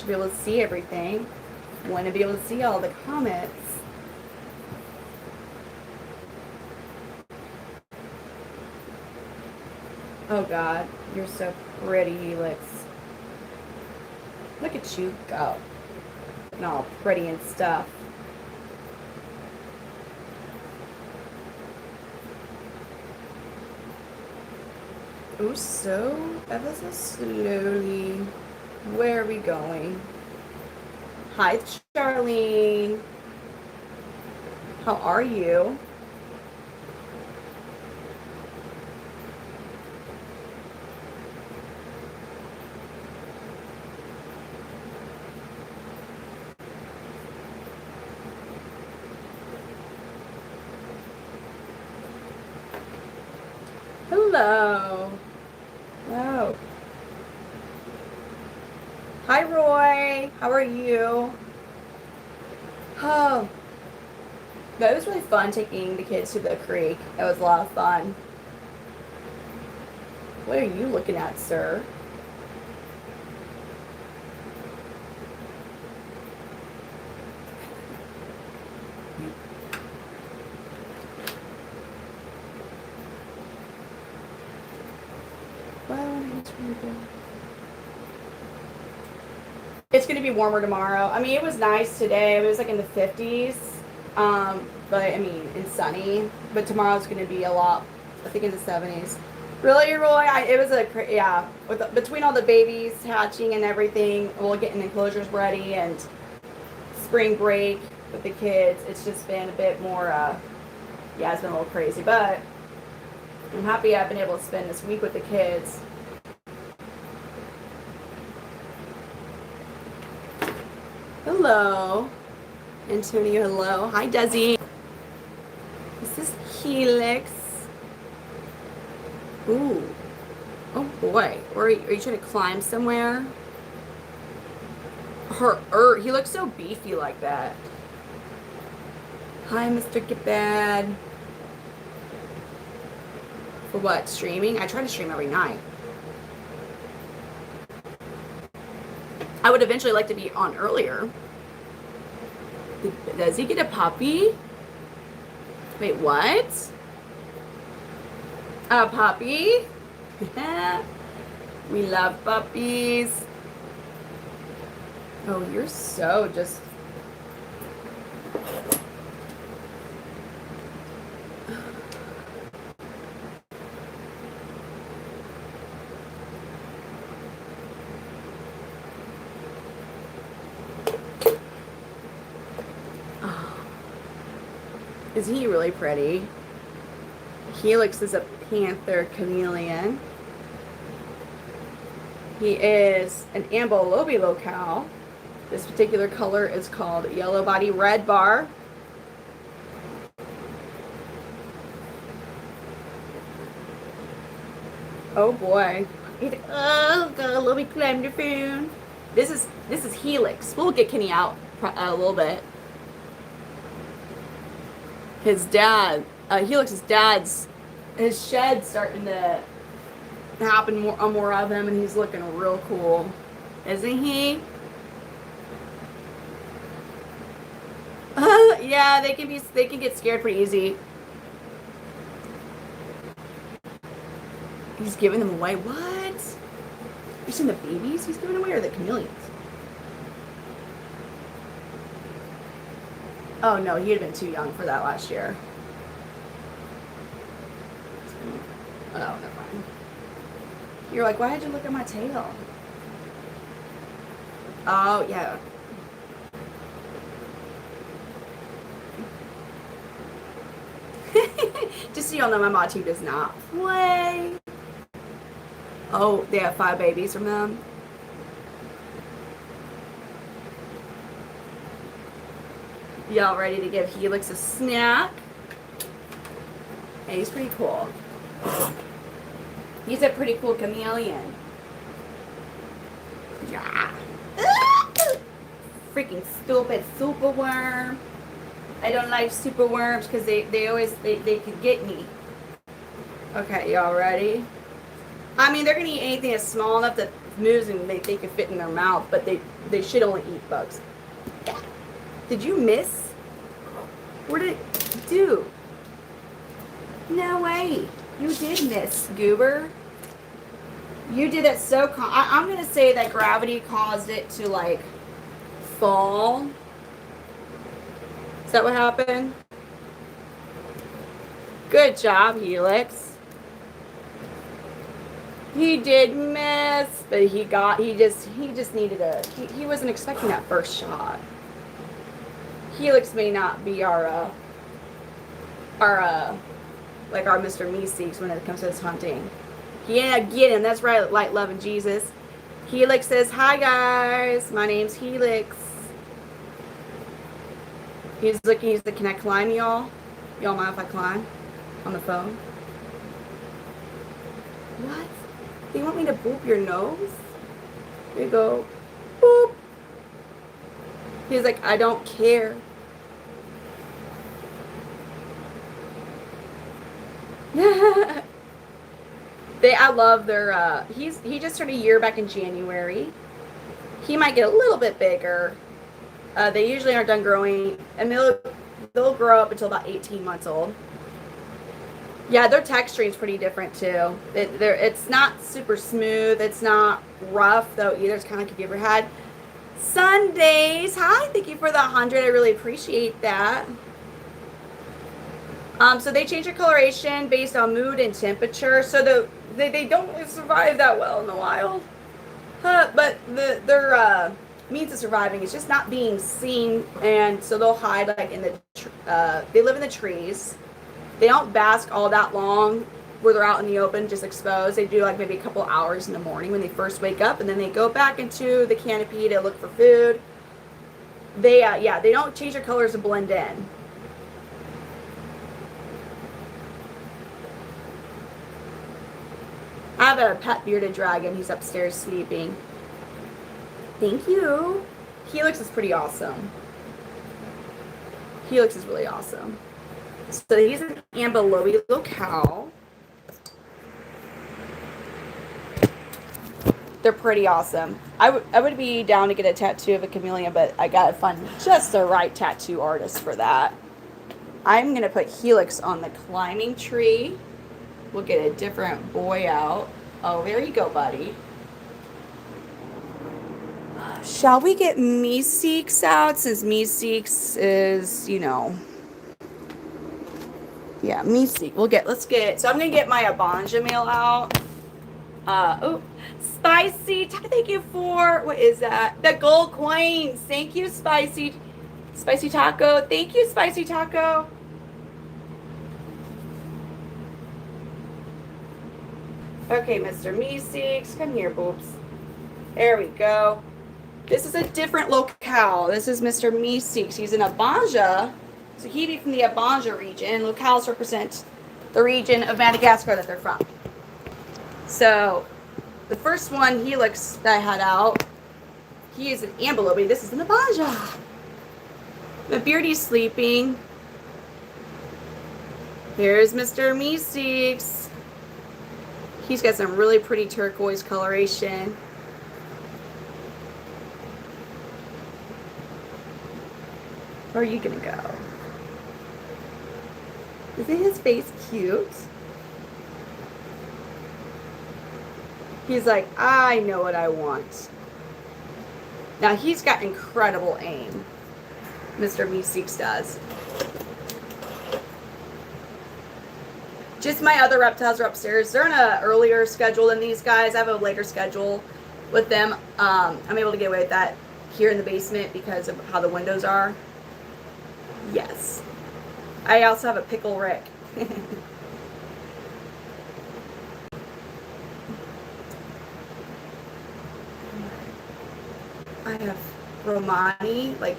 should be able to see everything. Want to be able to see all the comments. Oh God, you're so pretty, Helix. Look at you go. Looking all pretty and stuff. Oh, so ever so slowly. Where are we going? Hi, Charlene. How are you? Hello. Hello. Hi, Roy. How are you? Oh, that was really fun taking the kids to the creek. It was a lot of fun. What are you looking at, sir? It's going to be warmer tomorrow. I mean, it was nice today. It was like in the 50s. But I mean, it's sunny. But tomorrow's going to be a lot, I think in the 70s. Really, Roy? It was yeah. Between all the babies hatching and everything, we'll getting enclosures ready and spring break with the kids. It's just been a bit more, yeah, it's been a little crazy. But I'm happy I've been able to spend this week with the kids. Hello, Antonio. Hello. Hi, Desi. This is Helix. Ooh. Oh boy. Are you trying to climb somewhere? He looks so beefy like that. Hi, Mr. Get Bad. For what? Streaming? I try to stream every night. I would eventually like to be on earlier. Does he get a puppy? Wait, what? A puppy? We love puppies. Oh, you're so just... Is he really pretty? Helix is a Panther Chameleon. He is an Ambolobilo cow. This particular color is called Yellow Body Red Bar. Oh boy. Oh god, let me climb the phone. This is Helix. We'll get Kenny out a little bit. His dad, Helix's dad's, his shed's starting to happen more of him, and he's looking real cool, isn't he? Yeah, they can get scared pretty easy. He's giving them away. What? You seen the babies he's giving away, or the chameleons? Oh no, he'd have been too young for that last year. Oh, never mind. You're like, why did you look at my tail? Oh, yeah. Just so y'all know, my mom too does not play. Oh, they have 5 babies from them. Y'all ready to give Helix a snack? Hey, he's pretty cool. He's a pretty cool chameleon. Yeah. Freaking stupid super worm. I don't like super worms because they always could get me. Okay, y'all ready? I mean, they're gonna eat anything that's small enough to moves and they could fit in their mouth, but they should only eat bugs. Did you miss? What did it do? No way. You did miss, Goober. You did it so I'm going to say that gravity caused it to, like, fall. Is that what happened? Good job, Helix. He did miss, but he just needed he wasn't expecting that first shot. Helix may not be our Mr. Meeseeks when it comes to this hunting. Yeah, get him. That's right, light, love, and Jesus. Helix says, hi, guys. My name's Helix. He's like, can I climb, y'all? Y'all mind if I climb on the phone? What? They want me to boop your nose? There you go. Boop. He's like, I don't care. I love their, he just turned a year back in January. He might get a little bit bigger. They usually aren't done growing, and they'll grow up until about 18 months old. Yeah, their texturing is pretty different too. It's not super smooth. It's not rough though either. It's kind of like if you ever had Sundays. Hi, thank you for the 100. I really appreciate that. So they change their coloration based on mood and temperature. So they don't really survive that well in the wild. But their means of surviving is just not being seen, and so they'll hide like in the they live in the trees. They don't bask all that long where they're out in the open, just exposed. They do like maybe a couple hours in the morning when they first wake up, and then they go back into the canopy to look for food. They they don't change their colors to blend in. I have a pet bearded dragon. He's upstairs sleeping. Thank you. Helix is pretty awesome. Helix is really awesome. So he's an ambelobi locale. They're pretty awesome. I would be down to get a tattoo of a chameleon, but I gotta find just the right tattoo artist for that. I'm gonna put Helix on the climbing tree. We'll get a different boy out. Oh, there you go, buddy. Shall we get Meeseeks out, since Meeseeks is, you know, yeah, Meeseek. Let's get, so I'm going to get my Abanja male out. Oh, Spicy, thank you for, what is that? The gold coins. Thank you, Spicy Taco. Thank you, Spicy Taco. Okay, Mr. Meeseeks, come here, boobs. There we go. This is a different locale. This is Mr. Meeseeks. He's in Abanja. So he'd be from the Abanja region. Locales represent the region of Madagascar that they're from. So the first one, Helix, that I had out, he is an ambelobi. This is an Abanja. The beardy's sleeping. Here's Mr. Meeseeks. He's got some really pretty turquoise coloration. Where are you gonna go? Isn't his face cute? He's like, I know what I want. Now he's got incredible aim. Mr. Meeseeks does. Just my other reptiles are upstairs. They're in an earlier schedule than these guys. I have a later schedule with them. I'm able to get away with that here in the basement because of how the windows are. Yes. I also have a Pickle Rick. I have Romani. Like,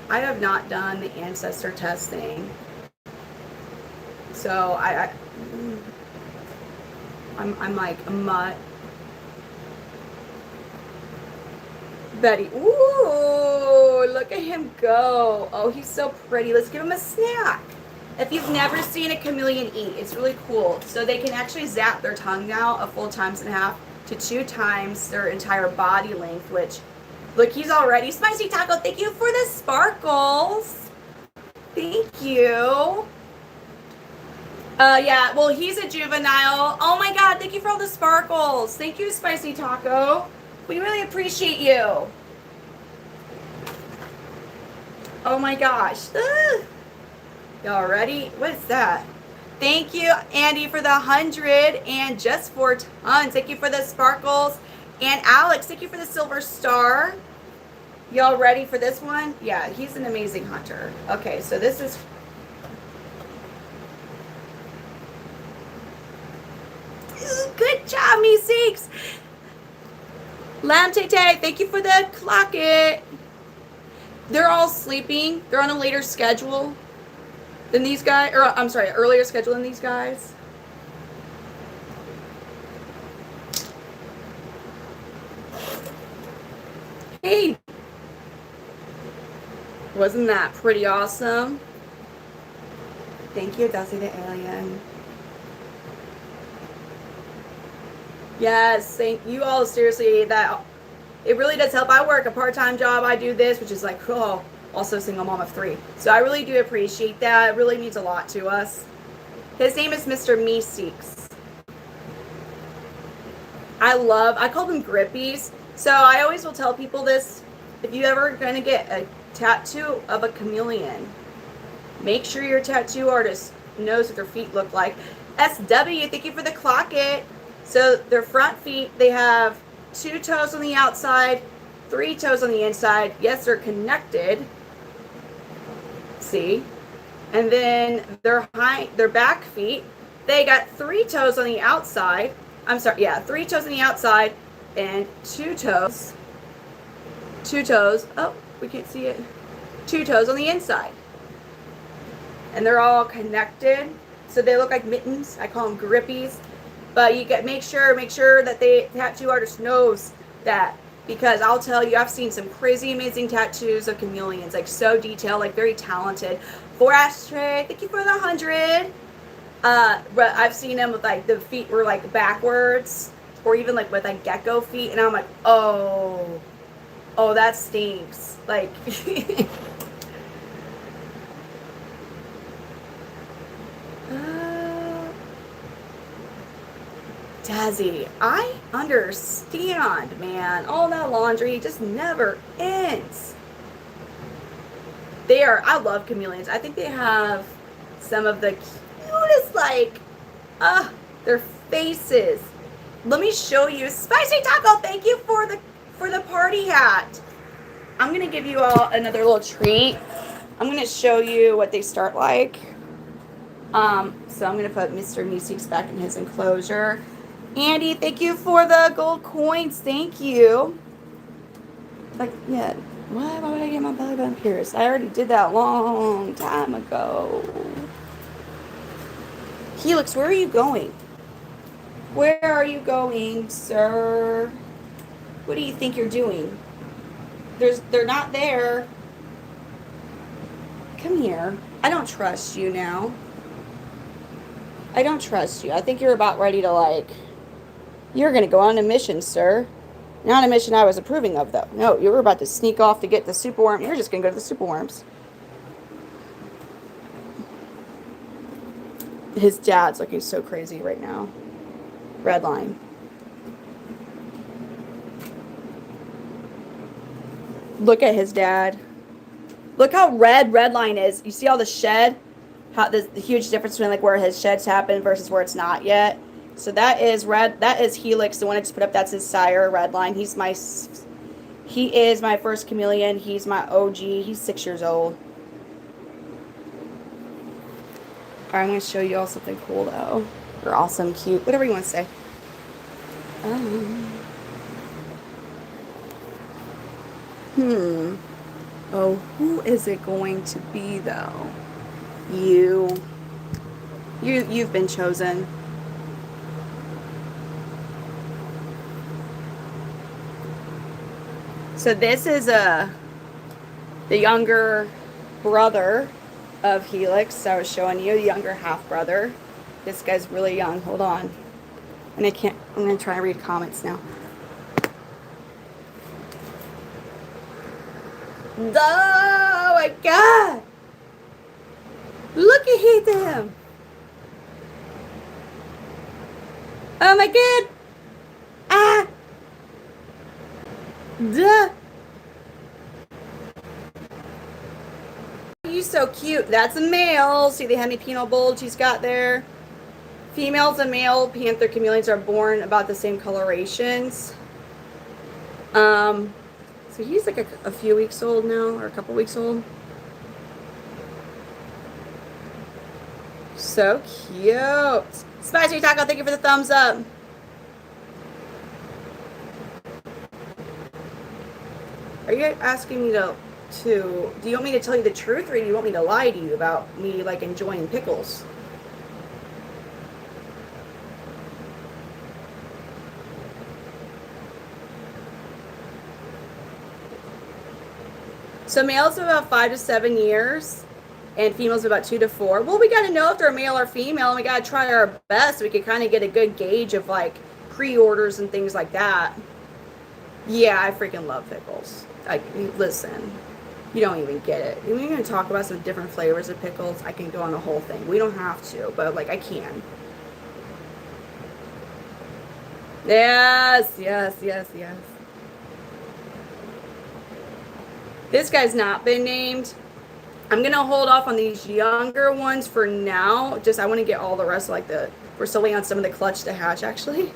I have not done the ancestor testing. So I'm like a mutt. Betty, ooh, look at him go. Oh, he's so pretty. Let's give him a snack. If you've never seen a chameleon eat, it's really cool. So they can actually zap their tongue now a full times and a half to 2 times their entire body length, which, look, he's already, Spicy Taco, thank you for the sparkles. Thank you. Yeah, well, he's a juvenile. Oh my God, thank you for all the sparkles. Thank you, Spicy Taco. We really appreciate you. Oh my gosh. Y'all ready? What is that? Thank you, Andy, for the 100 and just 4 tons. Thank you for the sparkles. And Alex, thank you for the silver star. Y'all ready for this one? Yeah, he's an amazing hunter. Okay, so this is... Good job, me Seeks. Lamb Tay Tay, thank you for the clock it. They're all sleeping. They're on a later schedule than these guys, or I'm sorry, earlier schedule than these guys. Hey, wasn't that pretty awesome? Thank you, Dusty the Alien. Yes, thank you all. Seriously, that it really does help. I work a part-time job. I do this, which is like, oh, also single mom of 3. So I really do appreciate that. It really means a lot to us. His name is Mr. Meeseeks. I call them grippies. So I always will tell people this. If you ever going to get a tattoo of a chameleon, make sure your tattoo artist knows what their feet look like. SW, thank you for the clock it. So their front feet, they have 2 toes on the outside, 3 toes on the inside. Yes, they're connected. See? And then their back feet, they got 3 toes on the outside. I'm sorry, yeah, 3 toes on the outside and 2 toes. 2 toes. Oh, we can't see it. 2 toes on the inside. And they're all connected. So they look like mittens. I call them grippies. But you get make sure that the tattoo artist knows that, because I'll tell you, I've seen some crazy amazing tattoos of chameleons, like so detailed, like very talented. For Ashtray, thank you for the 100. But I've seen them with like the feet were like backwards, or even like with like gecko feet, and I'm like, oh, that stinks. Like Dazzy, I understand, man. All that laundry just never ends. I love chameleons. I think they have some of the cutest, like, their faces. Let me show you. Spicy Taco, thank you for the party hat. I'm going to give you all another little treat. I'm going to show you what they start like. So I'm going to put Mr. Meeseeks back in his enclosure. Andy, thank you for the gold coins. Thank you. Like, yeah. Why would I get my belly button pierced? I already did that a long time ago. Helix, where are you going? Where are you going, sir? What do you think you're doing? They're not there. Come here. I don't trust you now. I don't trust you. I think you're about ready to, like... You're going to go on a mission, sir. Not a mission I was approving of, though. No, you were about to sneak off to get the superworm. You're just going to go to the superworms. His dad's looking so crazy right now. Redline. Look at his dad. Look how red Redline is. You see all the shed? How the huge difference between like where his sheds happen versus where it's not yet. So that is that is Helix, the one I just put up. That's his sire, Redline. He is my first chameleon. He's my OG. He's 6 years old. All right, I'm going to show you all something cool though. Or awesome, cute, whatever you want to say. Oh, who is it going to be though? You've been chosen. So this is the younger brother of Helix. I was showing you the younger half brother. This guy's really young. Hold on. And I'm going to try and read comments now. Oh my God! Look at him! Oh my God! Ah! Duh! He's so cute. That's a male. See the hemipenal bulge he's got there? Females and male Panther Chameleons are born about the same colorations. So he's like a few weeks old now, or a couple weeks old. So cute. Spicy Taco, thank you for the thumbs up. Are you asking me to do you want me to tell you the truth, or do you want me to lie to you about me like enjoying pickles? So males are about 5 to 7 years, and females are about 2 to 4. Well, we got to know if they're male or female, and we got to try our best so we can kind of get a good gauge of like pre-orders and things like that. Yeah, I freaking love pickles. Listen, you don't even get it. We're going to talk about some different flavors of pickles. I can go on the whole thing. We don't have to, but like I can. Yes, yes, yes, yes. This guy's not been named. I'm going to hold off on these younger ones for now. Just I want to get all the rest, like we're still waiting on some of the clutch to hatch actually.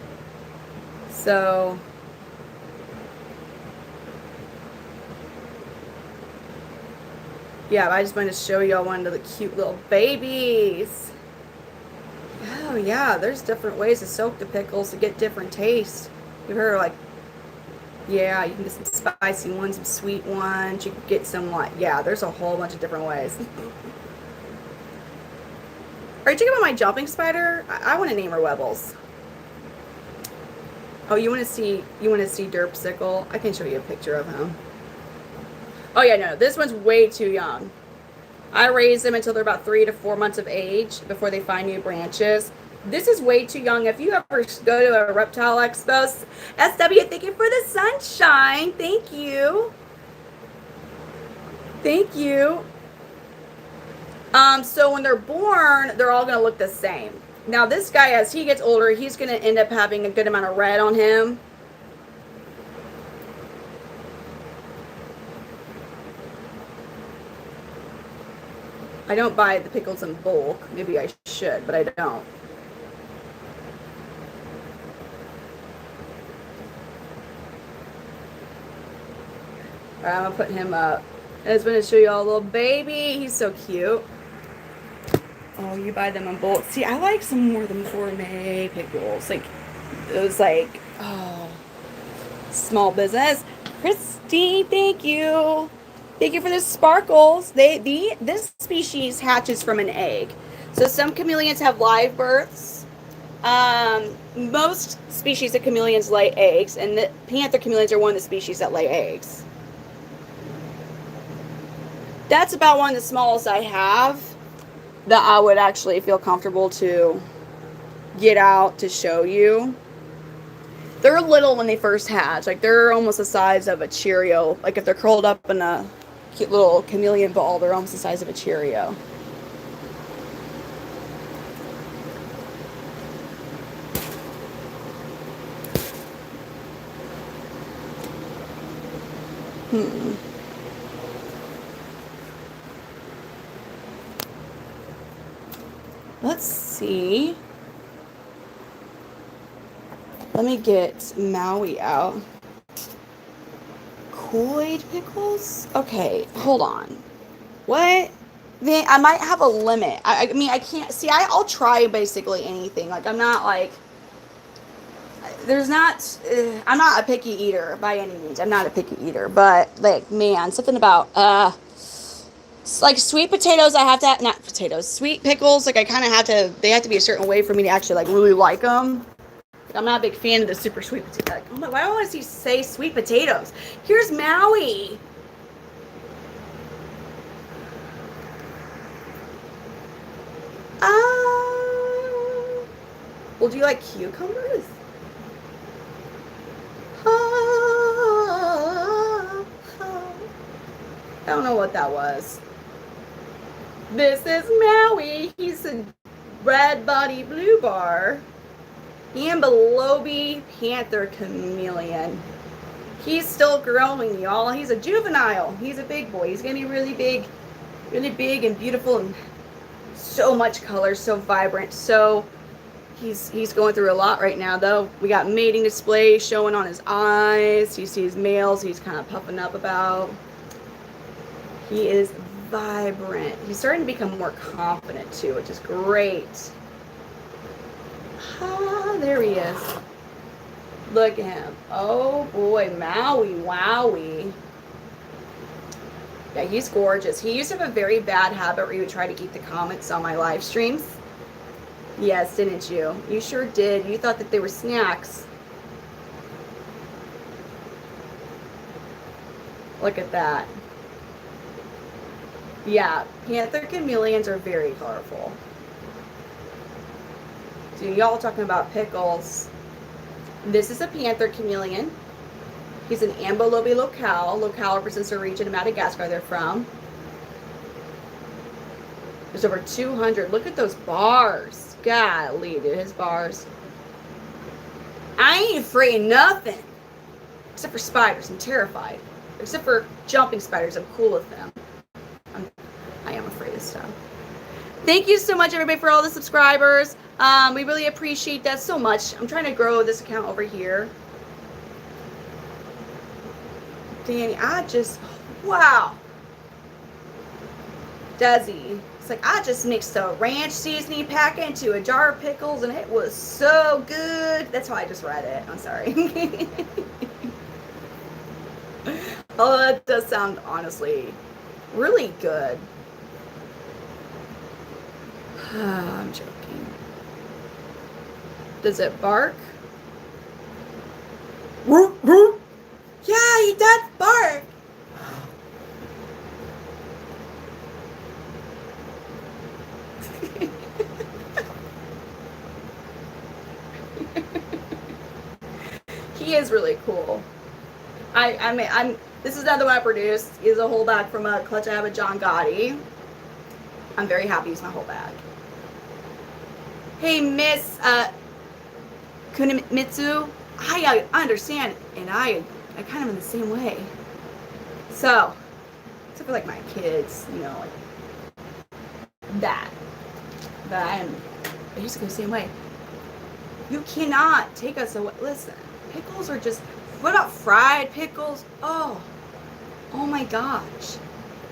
So yeah, I just wanted to show y'all one of the cute little babies. Oh yeah, there's different ways to soak the pickles to get different tastes. You've heard like, yeah, you can get some spicy ones, some sweet ones. You can get some like, yeah, there's a whole bunch of different ways. Are you checking out my jumping spider? I want to name her Webbles. Oh, you want to see Derpsicle? I can show you a picture of him. Oh yeah, no, this one's way too young. I raise them until they're about 3 to 4 months of age before they find new branches. This is way too young. If you ever go to a reptile expo, SW, thank you for the sunshine. Thank you. Thank you. So when they're born, they're all going to look the same. Now this guy, as he gets older, he's going to end up having a good amount of red on him. I don't buy the pickles in bulk. Maybe I should, but I don't. All right, I'm gonna put him up. I just want to show you all a little baby. He's so cute. Oh, you buy them in bulk. See, I like some more of the gourmet pickles. Like those, like, oh, small business. Christy, thank you. Thank you for the sparkles. This species hatches from an egg. So some chameleons have live births. Most species of chameleons lay eggs, and the Panther Chameleons are one of the species that lay eggs. That's about one of the smallest I have that I would actually feel comfortable to get out to show you. They're little when they first hatch. Like, they're almost the size of a Cheerio. Like, if they're curled up in a cute little chameleon ball, they're almost the size of a Cheerio. Let's see. Let me get Maui out. Kool-Aid pickles? Okay, hold on. What? I might have a limit. I mean, I can't see. I'll try basically anything. Like, I'm not like. I'm not a picky eater by any means. I'm not a picky eater, but like, man, something about like sweet potatoes. I have to not potatoes, sweet pickles. Like, I kind of have to. They have to be a certain way for me to actually like really like them. I'm not a big fan of the super sweet potato. Like, oh my, why do I want to say sweet potatoes? Here's Maui. Well, do you like cucumbers? I don't know what that was. This is Maui. He's a red body blue bar. Ambilobi Panther Chameleon. He's still growing, y'all. He's a juvenile. He's a big boy. He's gonna be really big and beautiful, and so much color, so vibrant. So he's going through a lot right now, though. We got mating display showing on his eyes. You see his males. He's kind of puffing up about. He is vibrant. He's starting to become more confident too, which is great. Ah, there he is. Look at him. Oh boy, Maui, wowie. Yeah, he's gorgeous. He used to have a very bad habit where he would try to eat the comments on my live streams. Yes, didn't you? You sure did. You thought that they were snacks. Look at that. Yeah, Panther Chameleons are very colorful. So y'all talking about pickles. This is a Panther Chameleon. He's an Ambilobi locale. Locale represents the region of Madagascar they're from. There's over 200. Look at those bars. Golly, dude, his bars. I ain't afraid of nothing. Except for spiders. I'm terrified. Except for jumping spiders. I'm cool with them. I am afraid of stuff. Thank you so much, everybody, for all the subscribers. We really appreciate that so much. I'm trying to grow this account over here. Danny, wow. Desi, it's like, I just mixed a ranch seasoning pack into a jar of pickles, and it was so good. That's how I just read it. I'm sorry. Oh, that does sound, honestly, really good. I'm joking. Does it bark? Yeah, he does bark. He is really cool. This is another one I produced. Is a holdback from a clutch I have with John Gotti. I'm very happy he's my whole bag. Hey, Miss Kunimitsu, I understand, and I kind of in the same way. So, except for like my kids, you know, like that. But I used to go the same way. You cannot take us away. Listen, pickles are just. What about fried pickles? Oh my gosh.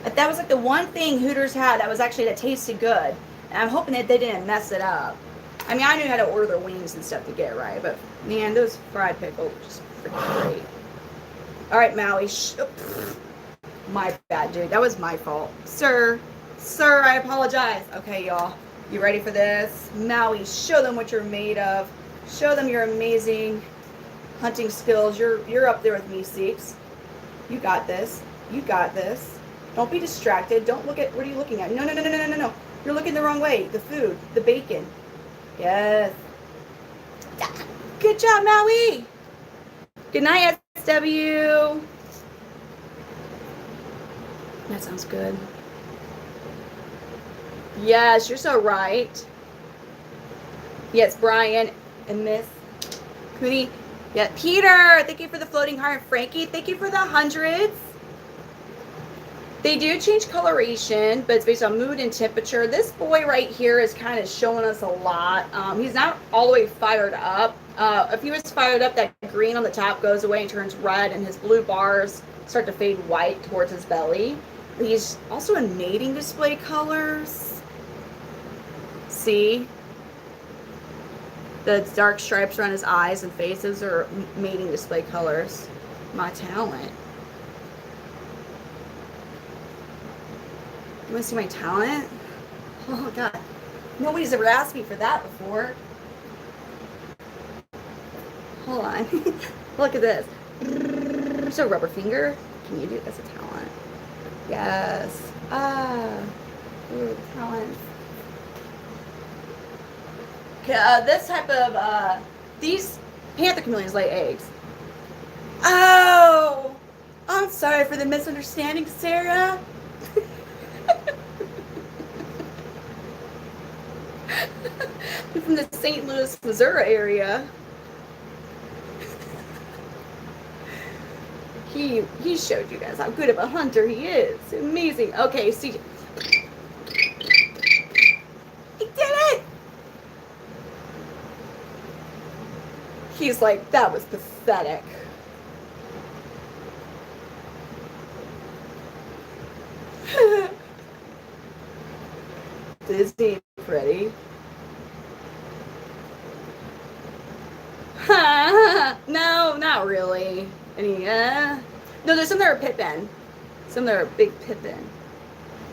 That was like the one thing Hooters had that tasted good. And I'm hoping that they didn't mess it up. I mean, I knew how to order their wings and stuff to get it right, but man, those fried pickles are just freaking great. All right, Maui. My bad, dude. That was my fault. Sir, I apologize. Okay, y'all. You ready for this? Maui, show them what you're made of. Show them your amazing hunting skills. You're up there with me, Seeks. You got this. You got this. Don't be distracted. Don't look at, what are you looking at? No. You're looking the wrong way. The food, the bacon. Yes. Good job, Maui. Good night, SW. That sounds good. Yes, you're so right. Yes, Brian and Miss Cooney. Yeah, Peter, thank you for the floating heart. Frankie, thank you for the hundreds. They do change coloration, but it's based on mood and temperature. This boy right here is kind of showing us a lot. He's not all the way fired up. If he was fired up, that green on the top goes away and turns red, and his blue bars start to fade white towards his belly. But he's also in mating display colors. See? The dark stripes around his eyes and faces are mating display colors. My talent. You want to see my talent? Oh, God. Nobody's ever asked me for that before. Hold on. Look at this. So rubber finger. Can you do it as a talent? Yes. Ooh, talent. This type of, these Panther Chameleons lay eggs. Oh, I'm sorry for the misunderstanding, Sarah. I'm from the St. Louis, Missouri area. He showed you guys how good of a hunter he is. Amazing. Okay, see. He did it! He's like, that was pathetic. Disney pretty. No, not really. Any, no, there's some that are Pippin. Some that are big Pippin.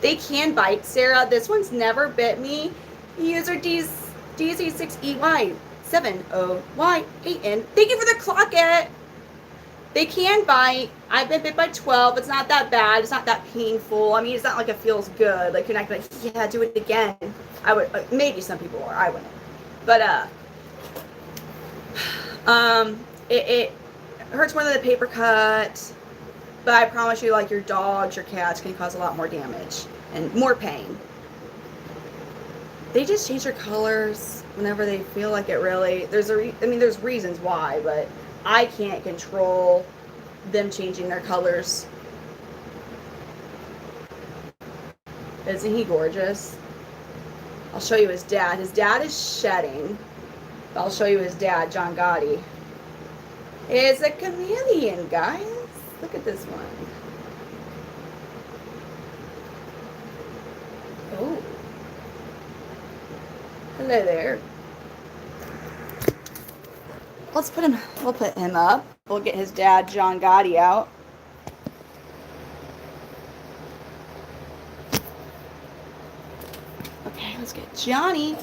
They can bite, Sarah. This one's never bit me. User DZ6EY70YAN. Thank you for the clock it. They can bite. I've been bit by 12. It's not that bad. It's not that painful. I mean, it's not like it feels good. Like, you're not like, yeah, do it again. I would, maybe some people are. I wouldn't. But, it hurts more than the paper cut. But I promise you, like, your dogs, your cats can cause a lot more damage and more pain. They just change their colors whenever they feel like it really. There's reasons why, but I can't control them changing their colors. Isn't he gorgeous? I'll show you his dad. His dad is shedding. I'll show you his dad, John Gotti. It's a chameleon, guys. Look at this one. Oh. Hello there. We'll put him up. We'll get his dad, John Gotti, out. Okay, let's get Johnny.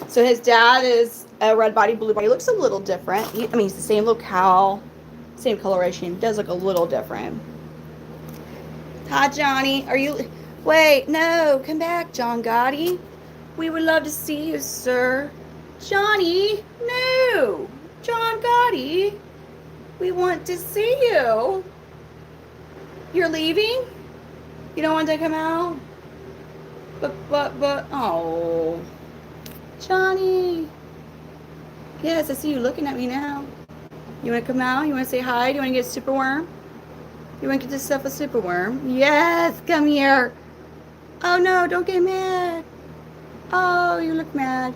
So his dad is a red body, blue body. He looks a little different. He's the same locale, same coloration. He does look a little different. Hi, Johnny. Are you... Wait, no. Come back, John Gotti. We would love to see you, sir. Johnny, no. John Gotti, we want to see you. You're leaving? You don't want to come out? But, oh. Johnny. Yes, I see you looking at me now. You want to come out? You want to say hi? Do you want to get a super worm? You want to get yourself a super worm? Yes, come here. Oh, no, don't get mad. Oh, you look mad.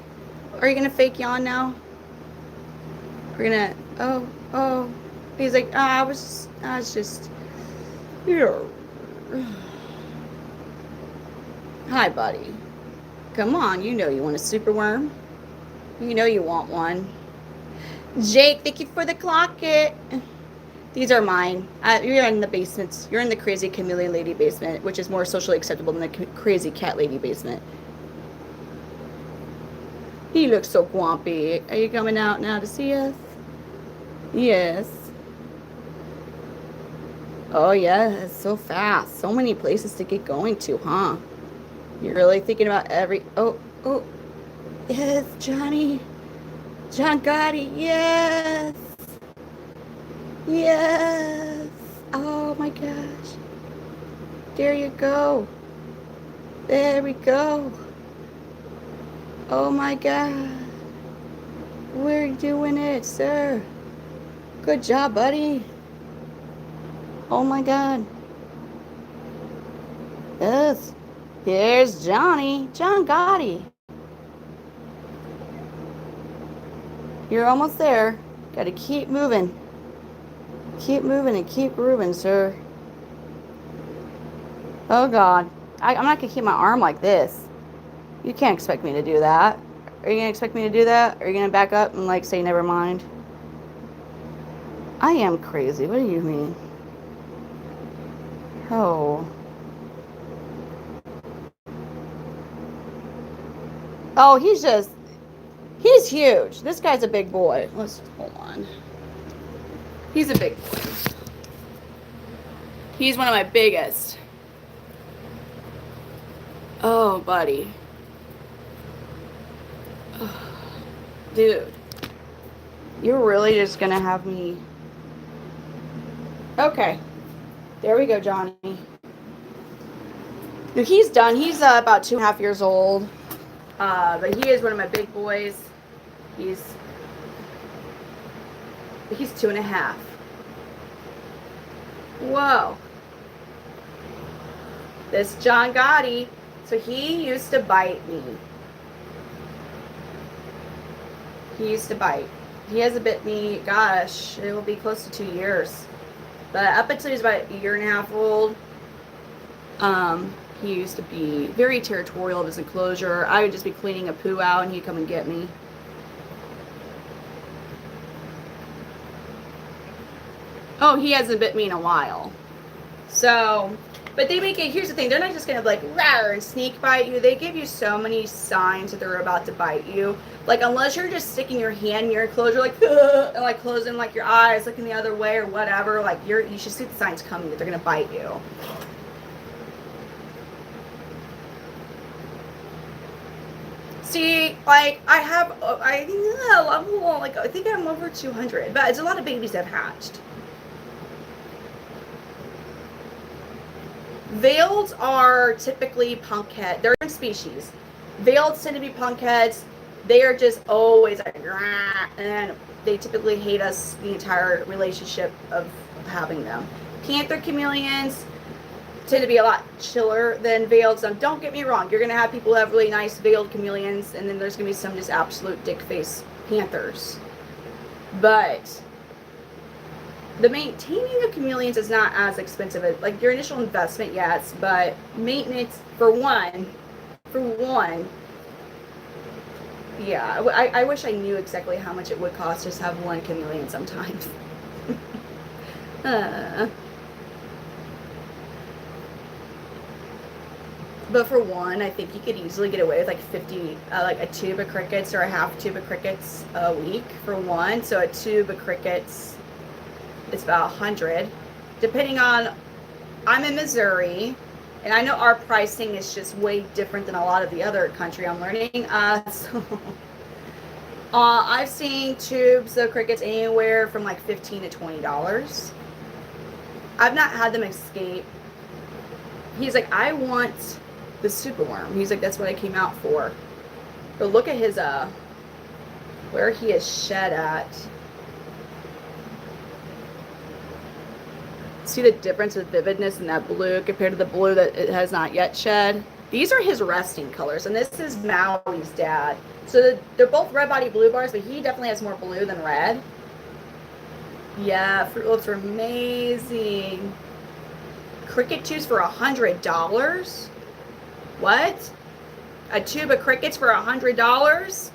Are you going to fake yawn now? We're going to, oh. He's like, I was just, here. Hi, buddy. Come on, you know you want a super worm. You know you want one. Jake, thank you for the clocket. These are mine. You're in the basement. You're in the crazy chameleon lady basement, which is more socially acceptable than the crazy cat lady basement. He looks so grumpy. Are you coming out now to see us? Yes. Oh, yeah, it's so fast. So many places to get going to, huh? You're really thinking about every... Oh. Yes, Johnny. John Gotti, yes. Yes. Oh, my gosh. There you go. There we go. Oh, my God. We're doing it, sir. Good job, buddy. Oh, my God. Yes. Here's Johnny. John Gotti. You're almost there. Got to keep moving. Keep moving and keep grooving, sir. Oh, God. I'm not going to keep my arm like this. You can't expect me to do that. Are you going to expect me to do that? Are you going to back up and, like, say never mind? I am crazy. What do you mean? Oh. Oh, he's huge. This guy's a big boy. Hold on. He's a big boy. He's one of my biggest. Oh, buddy. Oh. Dude, you're really just gonna have me. Okay, there we go, Johnny. Dude, he's done. He's about 2.5 years old. But he is one of my big boys. He's 2.5. Whoa. This John Gotti. So he used to bite me. He used to bite. He hasn't bit me, gosh, it will be close to 2 years. But up until he's about 1.5 years old, he used to be very territorial of his enclosure. I would just be cleaning a poo out and he'd come and get me. Oh, he hasn't bit me in a while. So, but they make it, here's the thing, they're not just going to like, rawr, and sneak bite you. They give you so many signs that they're about to bite you. Like, unless you're just sticking your hand in your enclosure, like, and like closing like your eyes, looking the other way or whatever, like you should see the signs coming that they're going to bite you. See, like, I think I'm over 200, but it's a lot of babies that have hatched. Veiled are typically punkhead. They're in species. Veiled tend to be punkheads. They are just always like, and they typically hate us the entire relationship of having them. Panther Chameleons tend to be a lot chiller than veiled. So don't get me wrong, you're going to have people who have really nice veiled chameleons, and then there's going to be some just absolute dick face panthers. But the maintaining of chameleons is not as expensive as, like, your initial investment, yes, but maintenance for one, yeah, I wish I knew exactly how much it would cost just to have one chameleon sometimes. But for one, I think you could easily get away with like 50, like a tube of crickets or a half tube of crickets a week for one. So a tube of crickets, it's about 100. Depending on, I'm in Missouri, and I know our pricing is just way different than a lot of the other country I'm learning. I've seen tubes of crickets anywhere from like $15 to $20. I've not had them escape. He's like, I want the super worm. He's like, that's what I came out for. But look at his where he is shed at. See the difference with vividness in that blue compared to the blue that it has not yet shed? These are his resting colors, and this is Maui's dad. So they're both red body blue bars, but he definitely has more blue than red. Yeah, Fruit Loops are amazing. Cricket tubes for $100? What? A tube of crickets for $100?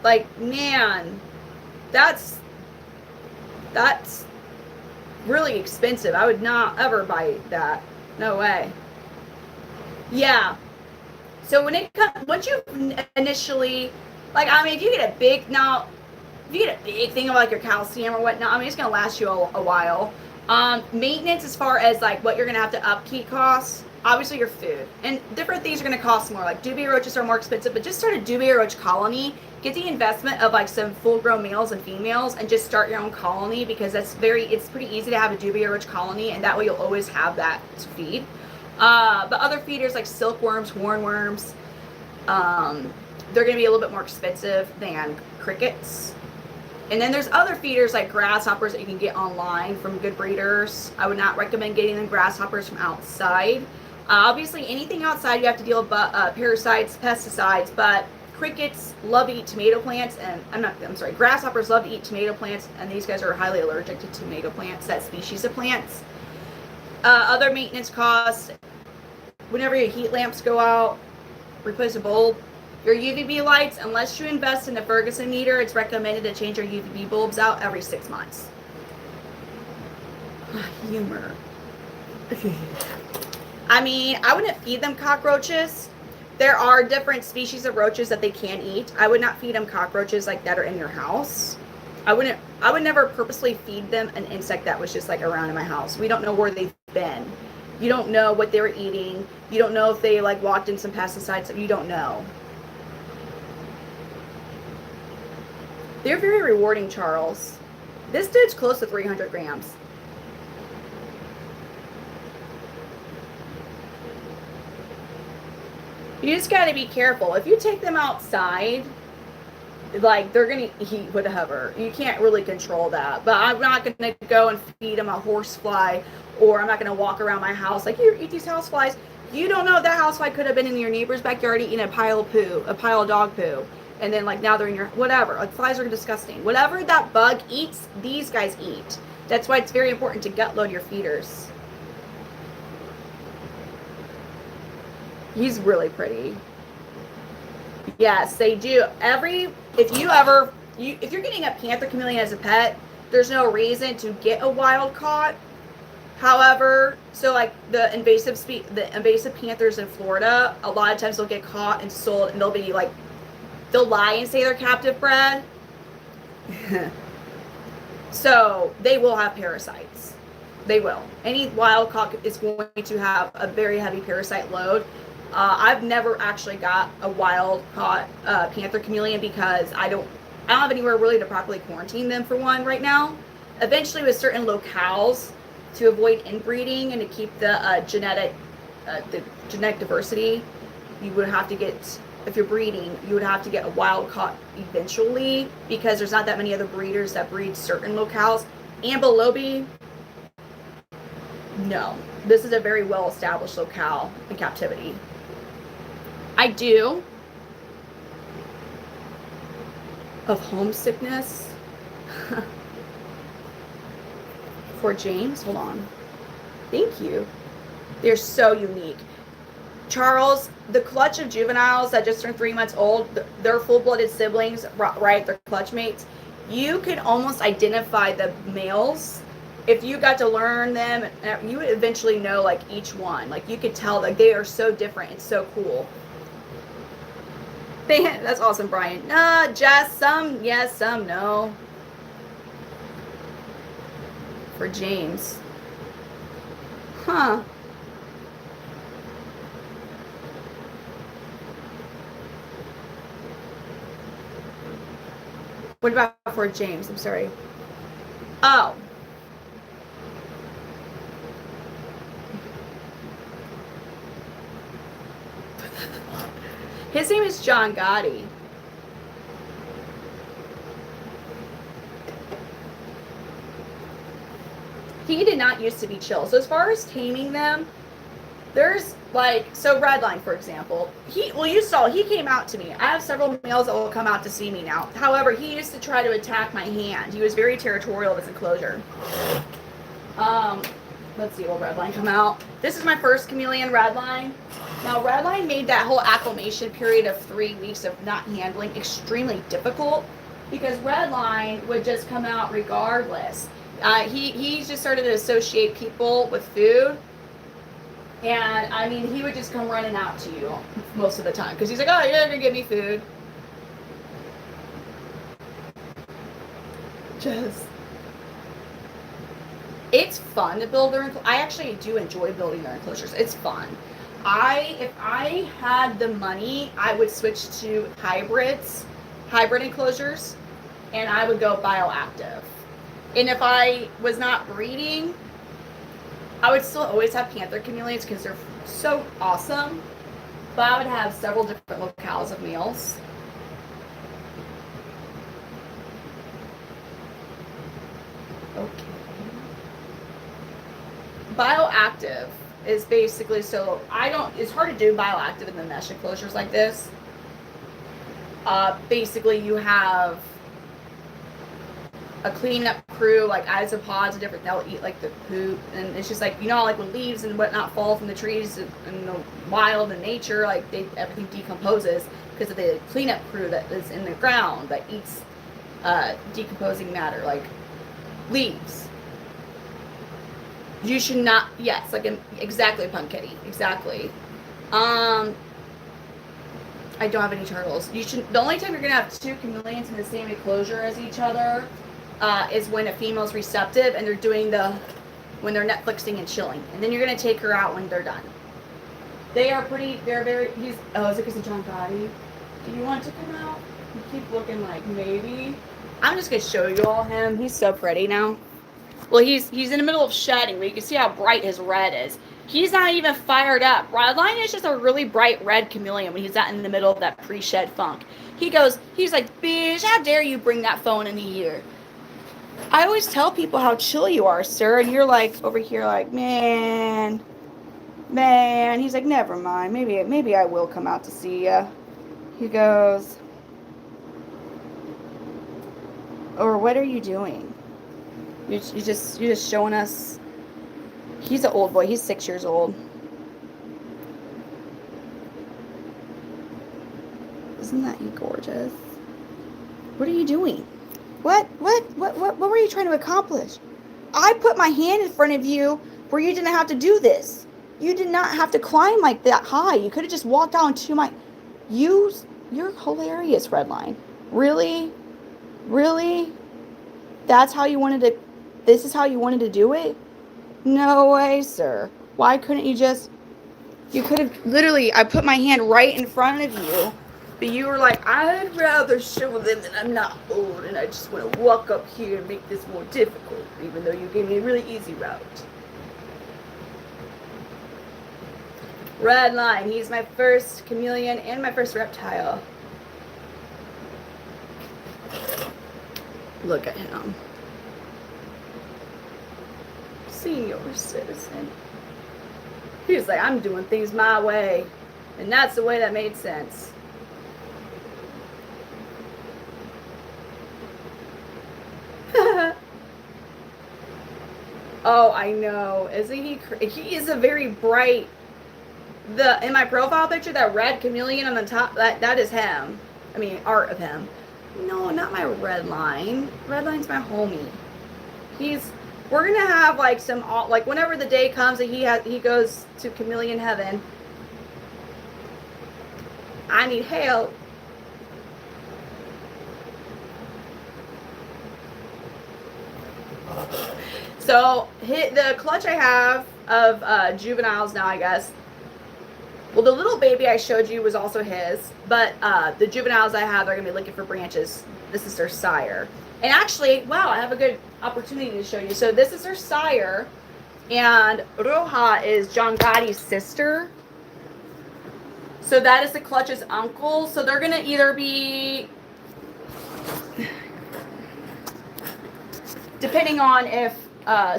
Like, man, that's really expensive. I would not ever buy that. No way. Yeah. So when it comes, once you initially, like, I mean, if you get a big thing of like your calcium or whatnot, I mean, it's gonna last you a while. Maintenance, as far as like what you're gonna have to upkeep costs, obviously your food and different things are gonna cost more. Like dubia roaches are more expensive, but just start a dubia roach colony. Get the investment of like some full-grown males and females, and just start your own colony, because it's pretty easy to have a dubia roach colony, and that way you'll always have that to feed. But other feeders like silkworms, hornworms, they're gonna be a little bit more expensive than crickets. And then there's other feeders like grasshoppers that you can get online from good breeders. I would not recommend getting them grasshoppers from outside. Obviously, anything outside you have to deal with parasites, pesticides, but crickets love to eat tomato plants, and grasshoppers love to eat tomato plants, and these guys are highly allergic to tomato plants, that species of plants. Other maintenance costs, whenever your heat lamps go out, replace a bulb. Your UVB lights, unless you invest in a Ferguson meter, it's recommended to change your UVB bulbs out every 6 months. Humor. I mean, I wouldn't feed them cockroaches. There are different species of roaches that they can eat. I would not feed them cockroaches like that are in your house. I would never purposely feed them an insect that was just like around in my house. We don't know where they've been. You don't know what they were eating. You don't know if they like walked in some pesticides. You don't know. They're very rewarding, Charles. This dude's close to 300 grams. You just got to be careful. If you take them outside, like, they're going to eat whatever. You can't really control that. But I'm not going to go and feed them a horsefly, or I'm not going to walk around my house like, here, eat these houseflies. You don't know if that housefly could have been in your neighbor's backyard eating a pile of poo, a pile of dog poo. And then, like, now they're in your, whatever. Like, flies are disgusting. Whatever that bug eats, these guys eat. That's why it's very important to gut load your feeders. He's really pretty. Yes, they do. If you're getting a Panther Chameleon as a pet, there's no reason to get a wild caught. However, so like the invasive panthers in Florida, a lot of times they'll get caught and sold, and they'll lie and say they're captive bred. So they will have parasites. They will. Any wild caught is going to have a very heavy parasite load. I've never actually got a wild caught Panther Chameleon because I don't have anywhere really to properly quarantine them, for one, right now. Eventually, with certain locales, to avoid inbreeding and to keep the genetic diversity, you would have to get, if you're breeding, you would have to get a wild caught eventually, because there's not that many other breeders that breed certain locales. Ambilobi, no. This is a very well established locale in captivity. I do. Of homesickness. For James, hold on. Thank you. They're so unique. Charles, the clutch of juveniles that just turned 3 months old, they're full-blooded siblings, right? They're clutch mates. You can almost identify the males. If you got to learn them, you would eventually know, like, each one. Like, you could tell, like, they are so different. It's so cool. That's awesome, Brian. Jess, some yes, some no. For James. Huh. What about for James? I'm sorry. Oh. His name is John Gotti. He did not used to be chill. So as far as taming them, there's like, so Redline, for example, you saw, he came out to me. I have several males that will come out to see me now. However, he used to try to attack my hand. He was very territorial of his enclosure. Let's see, will Redline come out? This is my first chameleon, Redline. Now, Redline made that whole acclimation period of 3 weeks of not handling extremely difficult, because Redline would just come out regardless. He just started to associate people with food. And, I mean, he would just come running out to you most of the time. Because he's like, oh, you're going to give me food. It's fun to build their, I actually do enjoy building their enclosures. It's fun. If I had the money, I would switch to hybrid enclosures, and I would go bioactive. And if I was not breeding, I would still always have Panther Chameleons because they're so awesome. But I would have several different locales of males. Okay. Bioactive is basically, so it's hard to do bioactive in the mesh enclosures like this. Basically you have a cleanup crew, like isopods, they'll eat like the poop, and it's just like, you know, like when leaves and whatnot fall from the trees in the wild and nature, like everything decomposes because of the cleanup crew that is in the ground that eats decomposing matter, like leaves. You should not, yes, like exactly, Punk Kitty, exactly. I don't have any turtles. The only time you're gonna have two chameleons in the same enclosure as each other is when a female's receptive and they're doing when they're Netflixing and chilling. And then you're gonna take her out when they're done. They're very, is it because of John Gotti? Do you want to come out? You keep looking like maybe. I'm just gonna show you all him. He's so pretty now. Well, he's in the middle of shedding, but you can see how bright his red is. He's not even fired up. Redline is just a really bright red chameleon when he's not in the middle of that pre-shed funk. He's like, bitch, how dare you bring that phone in here? I always tell people how chill you are, sir, and you're like over here like, man. He's like, never mind. Maybe I will come out to see ya. He goes, or what are you doing? You're just showing us. He's an old boy. He's 6 years old. Isn't that gorgeous? What are you doing? What were you trying to accomplish? I put my hand in front of you where you didn't have to do this. You did not have to climb like that high. You could have just walked down to my... You're hilarious, Redline. Really? Really? That's how you wanted to... This is how you wanted to do it? No way, sir. Why couldn't you just... You could have... Literally, I put my hand right in front of you. But you were like, I'd rather show them that I'm not old. And I just want to walk up here and make this more difficult. Even though you gave me a really easy route. Redline. He's my first chameleon and my first reptile. Look at him. Senior citizen. He was like, I'm doing things my way. And that's the way that made sense. Oh, I know. Isn't he? He is a very bright. In my profile picture, that red chameleon on the top, that is him. I mean, art of him. No, not my Redline. Redline's my homie. We're gonna have like whenever the day comes that he goes to chameleon heaven. I need help. So the clutch I have of juveniles now, I guess. Well, the little baby I showed you was also his, but the juveniles I have are gonna be looking for branches. This is their sire. And actually, wow, I have a good opportunity to show you. So this is her sire, and Roja is John Gotti's sister. So that is the clutch's uncle. So they're gonna either be, depending on if,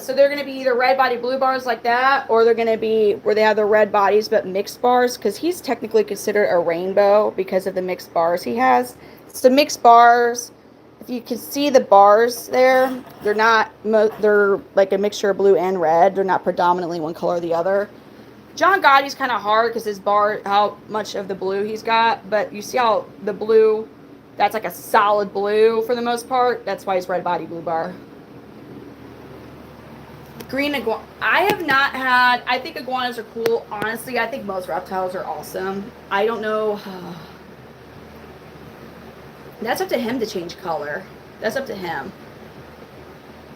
so they're gonna be either red body blue bars like that, or they're gonna be where they have the red bodies but mixed bars, because he's technically considered a rainbow because of the mixed bars he has. So mixed bars. If you can see the bars there, they're like a mixture of blue and red. They're not predominantly one color or the other. John Gotti's kind of hard because his bar, how much of the blue he's got. But you see how the blue, that's like a solid blue for the most part. That's why he's red body blue bar. Green iguana. I have not had, I think iguanas are cool. Honestly, I think most reptiles are awesome. I don't know. That's up to him to change color. That's up to him.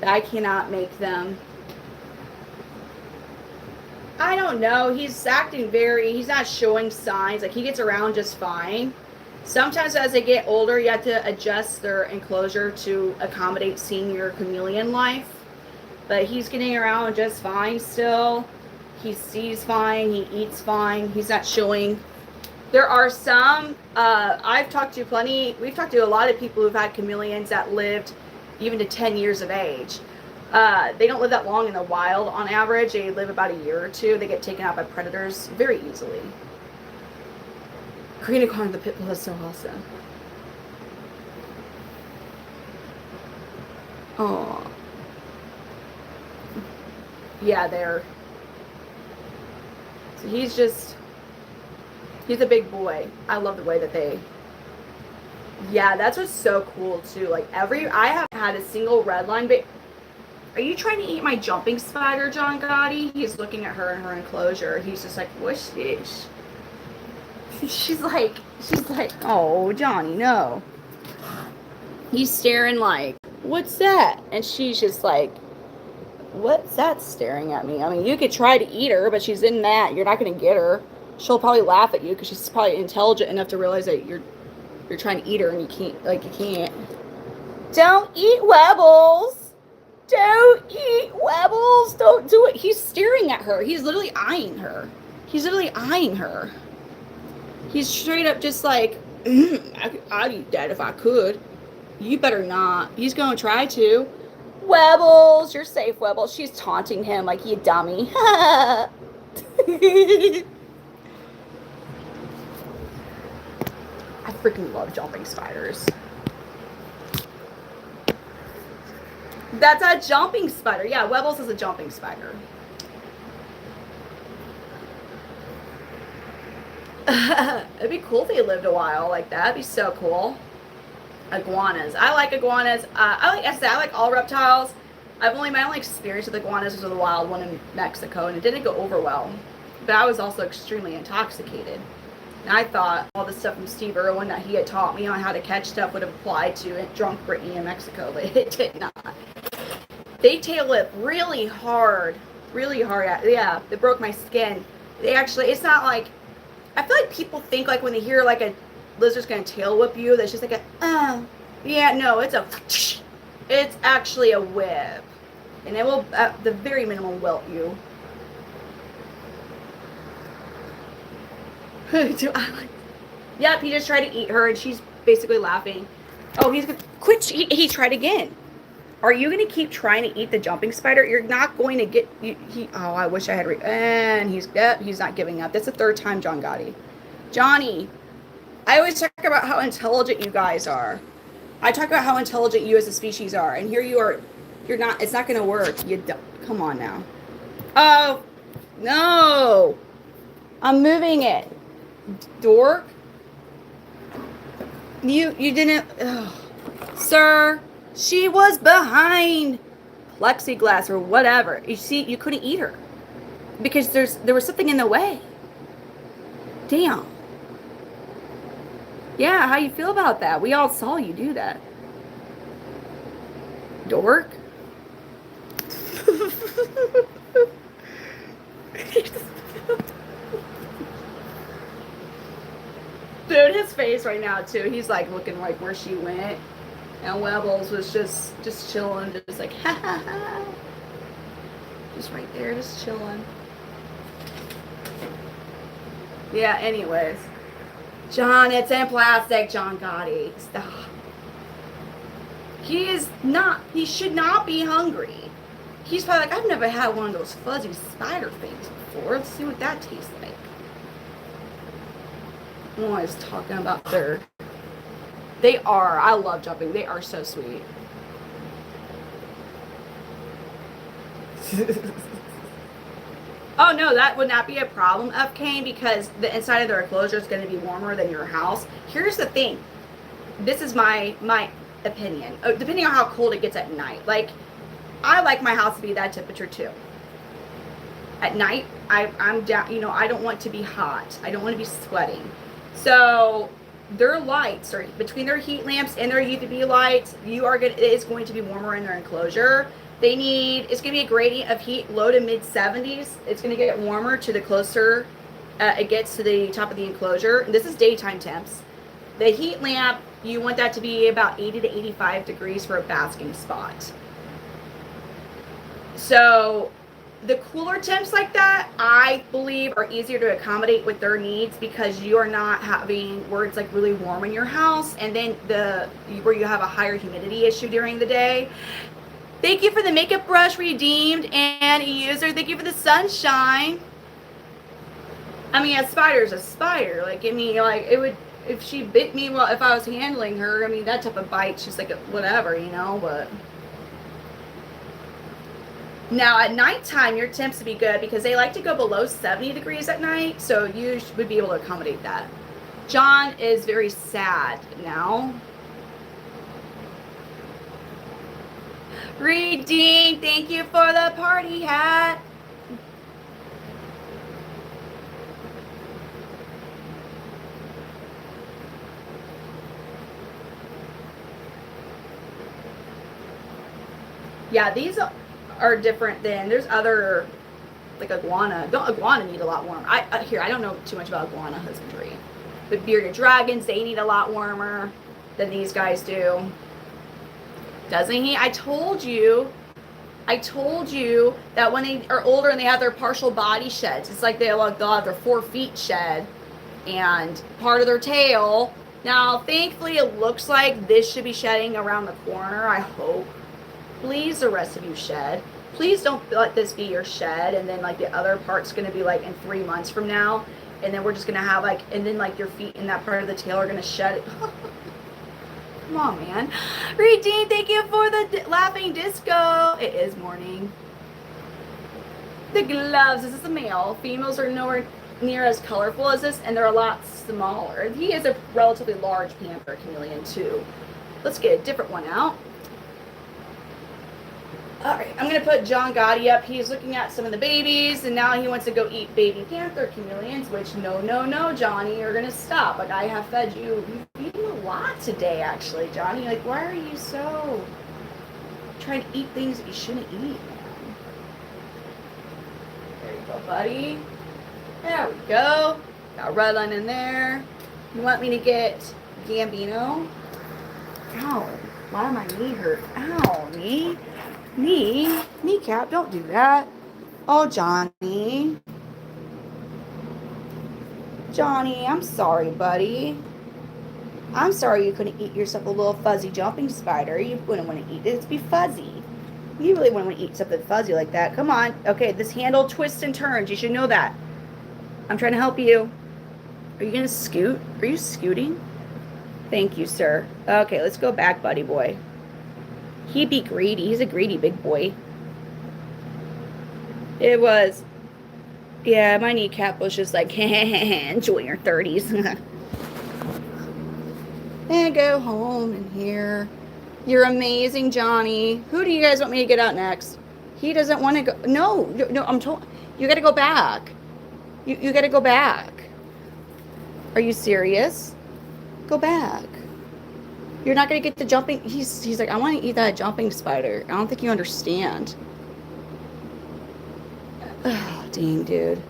I cannot make them. I don't know. He's acting he's not showing signs. Like, he gets around just fine. Sometimes as they get older, you have to adjust their enclosure to accommodate senior chameleon life. But he's getting around just fine still. He sees fine. He eats fine. He's not showing. There are some, we've talked to a lot of people who've had chameleons that lived even to 10 years of age. They don't live that long in the wild on average. They live about a year or two. They get taken out by predators very easily. Green iguana, the pit bull is so awesome. Oh. Yeah, so he's a big boy. I love the way that yeah, that's what's so cool too. Like I haven't had a single redline, but are you trying to eat my jumping spider, John Gotti? He's looking at her in her enclosure. He's just like, what's this? She's like, oh, Johnny, no. He's staring like, what's that? And she's just like, what's that staring at me? I mean, you could try to eat her, but she's in that. You're not going to get her. She'll probably laugh at you because she's probably intelligent enough to realize that you're trying to eat her and you can't. Don't eat Webbles. Don't eat Webbles. Don't do it. He's staring at her. He's literally eyeing her. He's literally eyeing her. He's straight up just like, I'd eat that if I could. You better not. He's going to try to. Webbles, you're safe, Webbles. She's taunting him like, you dummy. I freaking love jumping spiders. That's a jumping spider. Yeah, Webbles is a jumping spider. It'd be cool if they lived a while like that. It'd be so cool. Iguanas. I like iguanas. I like all reptiles. My only experience with iguanas was with a wild one in Mexico, and it didn't go over well. But I was also extremely intoxicated. And I thought all the stuff from Steve Irwin that he had taught me on how to catch stuff would apply to drunk Brittany in Mexico, but it did not. They tail whip really hard. Really hard. Yeah, they broke my skin. They actually, it's not like, I feel like people think like when they hear like a lizard's gonna tail whip you, that's just like a, yeah, no, it's actually a whip. And it will, at the very minimum, welt you. Yep, he just tried to eat her, and she's basically laughing. Oh, he's gonna quit. He tried again. Are you gonna keep trying to eat the jumping spider? You're not going to get. Oh, I wish I had. And he's not giving up. That's the third time, John Gotti. Johnny, I always talk about how intelligent you guys are. I talk about how intelligent you as a species are, and here you are. You're not. It's not gonna work. You don't. Come on now. Oh no! I'm moving it. Dork. You didn't. Ugh. Sir, she was behind plexiglass or whatever. You see, you couldn't eat her because there was something in the way. Damn. Yeah, how you feel about that? We all saw you do that. Dork. Dude, his face right now too. He's like looking like where she went, and Webbles was just chilling, just like ha ha ha, just right there, just chilling. Yeah. Anyways, John, it's in plastic. John Gotti, stop. He should not be hungry. He's probably like, I've never had one of those fuzzy spider things before. Let's see what that tastes like. I'm always talking about I love jumping. They are so sweet. Oh no, that would not be a problem, FK, because the inside of their enclosure is going to be warmer than your house. Here's the thing. This is my opinion. Depending on how cold it gets at night. Like, I like my house to be that temperature too. At night, I'm down. You know, I don't want to be hot. I don't want to be sweating. So their lights, or between their heat lamps and their UVB lights, it is going to be warmer in their enclosure. It's going to be a gradient of heat, low to mid 70s. It's going to get warmer to the closer it gets to the top of the enclosure. And this is daytime temps. The heat lamp, you want that to be about 80 to 85 degrees for a basking spot. So the cooler temps like that, I believe, are easier to accommodate with their needs because you are not having where it's like really warm in your house, and then where you have a higher humidity issue during the day. Thank you for the makeup brush redeemed, and user. Thank you for the sunshine. I mean, a spider's a spider. Like, I mean, like it would if she bit me. Well, if I was handling her, I mean, that type of bite's just like whatever, you know, but. Now, at nighttime, your temps would be good because they like to go below 70 degrees at night, so you would be able to accommodate that. John is very sad now. Redeem, thank you for the party hat. Yeah, these are different than, there's other, like iguana. Iguana need a lot warmer. I don't know too much about iguana husbandry. But bearded dragons, they need a lot warmer than these guys do. Doesn't he? I told you that when they are older and they have their partial body sheds, it's like they'll have their 4 feet shed and part of their tail. Now, thankfully, it looks like this should be shedding around the corner, I hope. Please, the rest of you shed. Please don't let this be your shed, and then like the other part's gonna be like in 3 months from now, and then we're just gonna have like, and then like your feet and that part of the tail are gonna shed it. Come on, man. Redeem, thank you for the laughing disco. It is morning. The gloves. This is a male. Females are nowhere near as colorful as this, and they're a lot smaller. He is a relatively large Panther Chameleon too. Let's get a different one out. All right, I'm gonna put John Gotti up. He's looking at some of the babies, and now he wants to go eat baby Panther Chameleons, which no, Johnny, you're gonna stop. Like, I have fed you. You've eaten a lot today, actually, Johnny. Like, why are you so trying to eat things that you shouldn't eat, man? There you go, buddy. There we go. Got a red line in there. You want me to get Gambino? Ow, why did my knee hurt? Ow, knee. Kneecap, don't do that. Oh, Johnny, I'm sorry, buddy. I'm sorry you couldn't eat yourself a little fuzzy jumping spider. You wouldn't want to eat it. It'd be fuzzy. You really wouldn't want to eat something fuzzy like that. Come on. Okay, this handle twists and turns. You should know that. I'm trying to help you. Are you going to scoot? Are you scooting? Thank you, sir. Okay, let's go back, buddy boy. He'd be greedy. He's a greedy big boy. It was. Yeah, my kneecap was just like, enjoy your 30s. And go home in here. You're amazing, Johnny. Who do you guys want me to get out next? He doesn't want to go. No, I'm told. You got to go back. You got to go back. Are you serious? Go back. You're not going to get the jumping. He's like, I want to eat that jumping spider. I don't think you understand. Oh, dang, dude.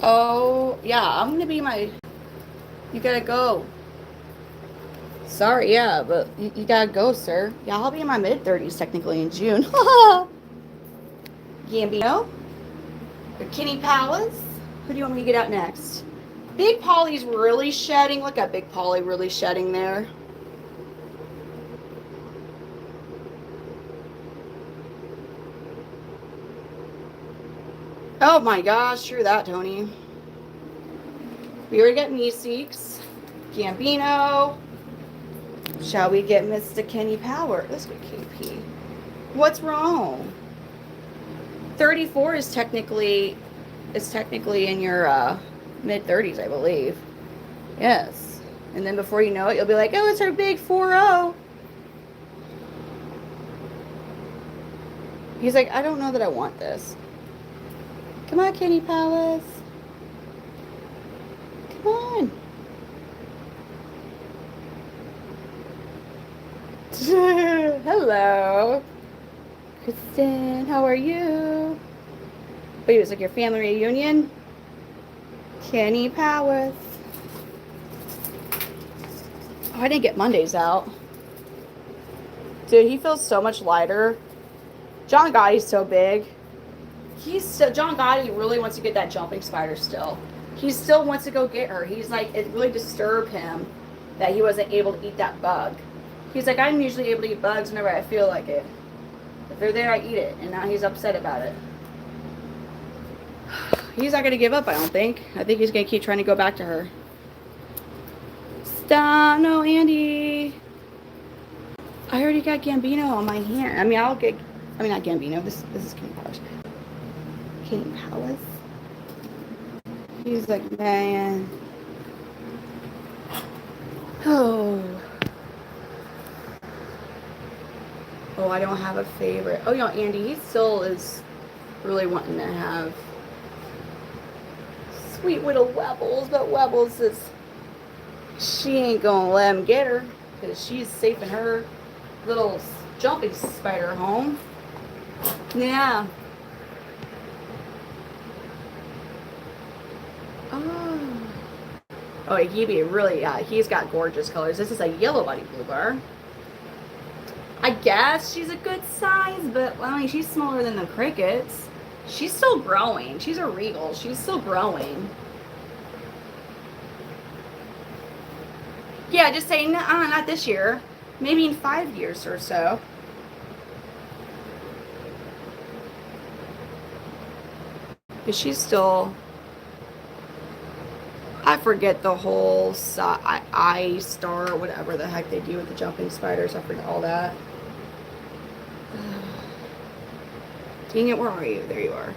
Oh, yeah, I'm going to be my... You got to go. Sorry, yeah, but you got to go, sir. Yeah, I'll be in my mid-30s technically in June. Gambino? Or Kenny Palace? Who do you want me to get out next? Big Polly's really shedding. Look at Big Polly really shedding there. Oh my gosh, true that, Tony. We already got Meeseeks. Gambino. Shall we get Mr. Kenny Power? Let's get KP. What's wrong? 34 is technically in your mid-30s, I believe. Yes. And then before you know it, you'll be like, oh, it's our big 4-0. He's like, I don't know that I want this. Come on, Kenny Palace. Come on. Hello. Kristen, how are you? Wait, it was like your family reunion? Kenny Powers. Oh, I didn't get Mondays out. Dude, he feels so much lighter. John Gotti's so big. John Gotti really wants to get that jumping spider still. He still wants to go get her. He's like, it really disturbed him that he wasn't able to eat that bug. He's like, I'm usually able to eat bugs whenever I feel like it. If they're there, I eat it. And now he's upset about it. He's not going to give up, I don't think. I think he's going to keep trying to go back to her. Stop. No, Andy. I already got Gambino on my hand. I mean, not Gambino. This is King Palace. King Palace. He's like, man. Oh, I don't have a favorite. Oh, Andy, he still is really wanting to have sweet little Webbles, but Webbles she ain't gonna let him get her because she's safe in her little jumping spider home. Yeah. Oh, he'd be really, he's got gorgeous colors. This is a yellow body blue bar. I guess she's a good size, but I mean, she's smaller than the crickets. She's still growing. She's a regal. She's still growing. Yeah, just saying, not this year. Maybe in 5 years or so. Because she's still... I forget the whole eye star, whatever the heck they do with the jumping spiders. I forget all that. Dang it, where are you? There you are.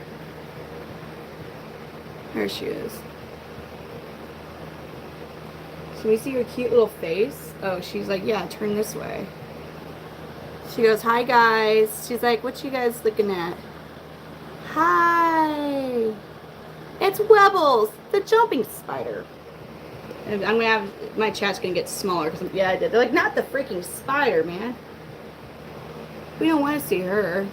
There she is. So we see her cute little face. Oh, she's like, yeah, turn this way. She goes, hi guys. She's like, what you guys looking at? Hi. It's Webbles, the jumping spider. And I'm gonna have, my chat's gonna get smaller because, yeah, I did. They're like, not the freaking spider, man. We don't want to see her.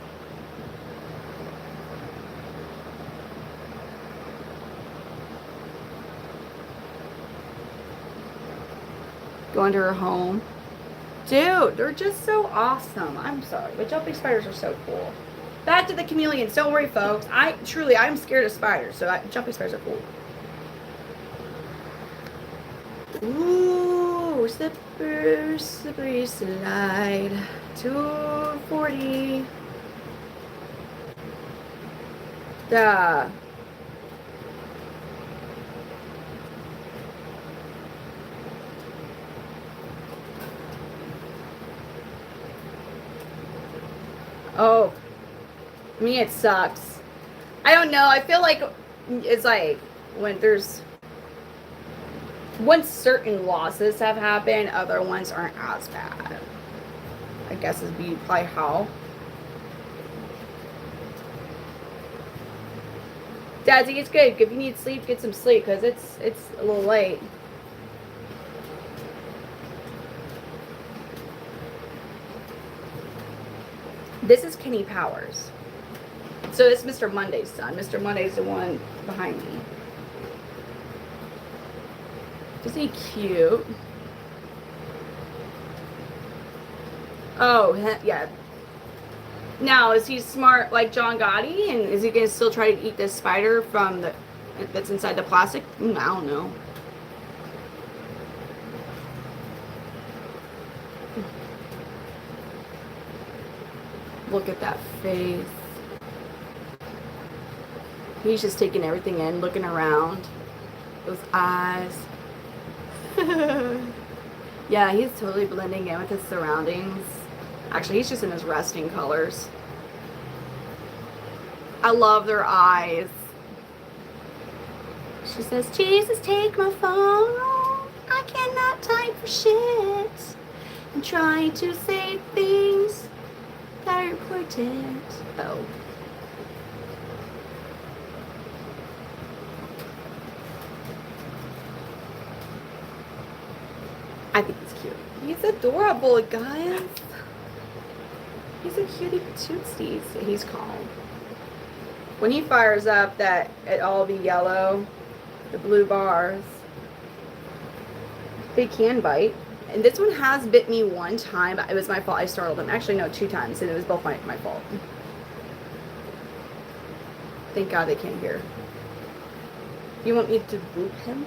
Going to her home. Dude, they're just so awesome. I'm sorry, but jumping spiders are so cool. Back to the chameleons. Don't worry, folks. I'm scared of spiders, so jumping spiders are cool. Ooh, slippery slide. 240. Duh. Oh, me, it sucks. I don't know. I feel like it's like once certain losses have happened, other ones aren't as bad. I guess is probably how. Daddy, it's good. If you need sleep, get some sleep because it's a little late. This is Kenny Powers. So it's Mr. Monday's son. Mr. Monday's the one behind me. Isn't he cute? Oh, yeah. Now, is he smart like John Gotti? And is he going to still try to eat this spider from that's inside the plastic? I don't know. Look at that face. He's just taking everything in, looking around. Those eyes. Yeah, he's totally blending in with his surroundings. Actually, he's just in his resting colors. I love their eyes. She says, Jesus, take my phone. I cannot type for shit. I'm trying to say things that are important. Oh. I think he's cute. He's adorable, guys. He's a cutie patootie. He's calm. When he fires up, that it all be yellow, the blue bars. They can bite. And this one has bit me one time, but it was my fault. I startled him. Actually, no, 2 times, and it was both my fault. Thank God they can't hear. You want me to boop him?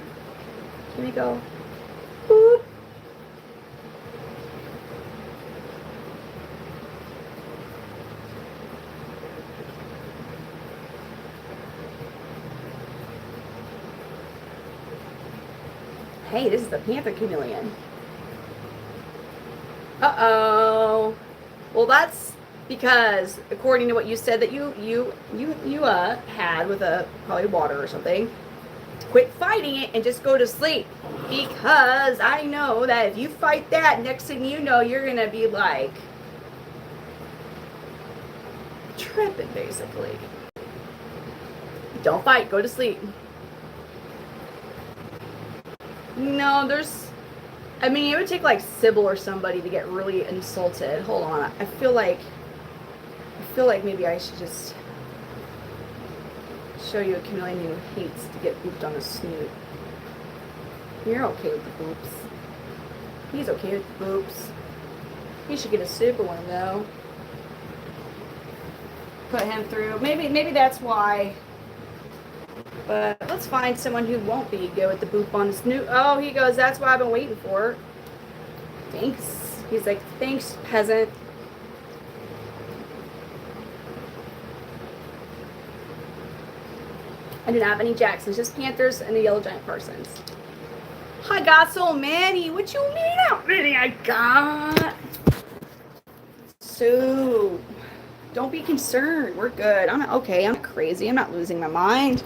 Can we go? Boop. Hey, this is the Panther Chameleon. Uh-oh. Well, that's because, according to what you said that you had with probably water or something, quit fighting it and just go to sleep. Because I know that if you fight that, next thing you know, you're going to be like tripping, basically. Don't fight. Go to sleep. No, I mean, it would take like Sybil or somebody to get really insulted. Hold on. I feel like maybe I should just show you a chameleon who hates to get booped on the snoot. You're okay with the boops. He's okay with the boops. He should get a super one though. Put him through. Maybe that's why. But let's find someone who won't be good with the boop on the snoot. Oh, he goes, that's what I've been waiting for. Thanks. He's like, thanks, peasant. I didn't have any Jacksons, just Panthers and the Yellow Giant Parsons. I got so many. What you mean how many I got? So, don't be concerned. We're good. I'm not, okay. I'm not crazy. I'm not losing my mind.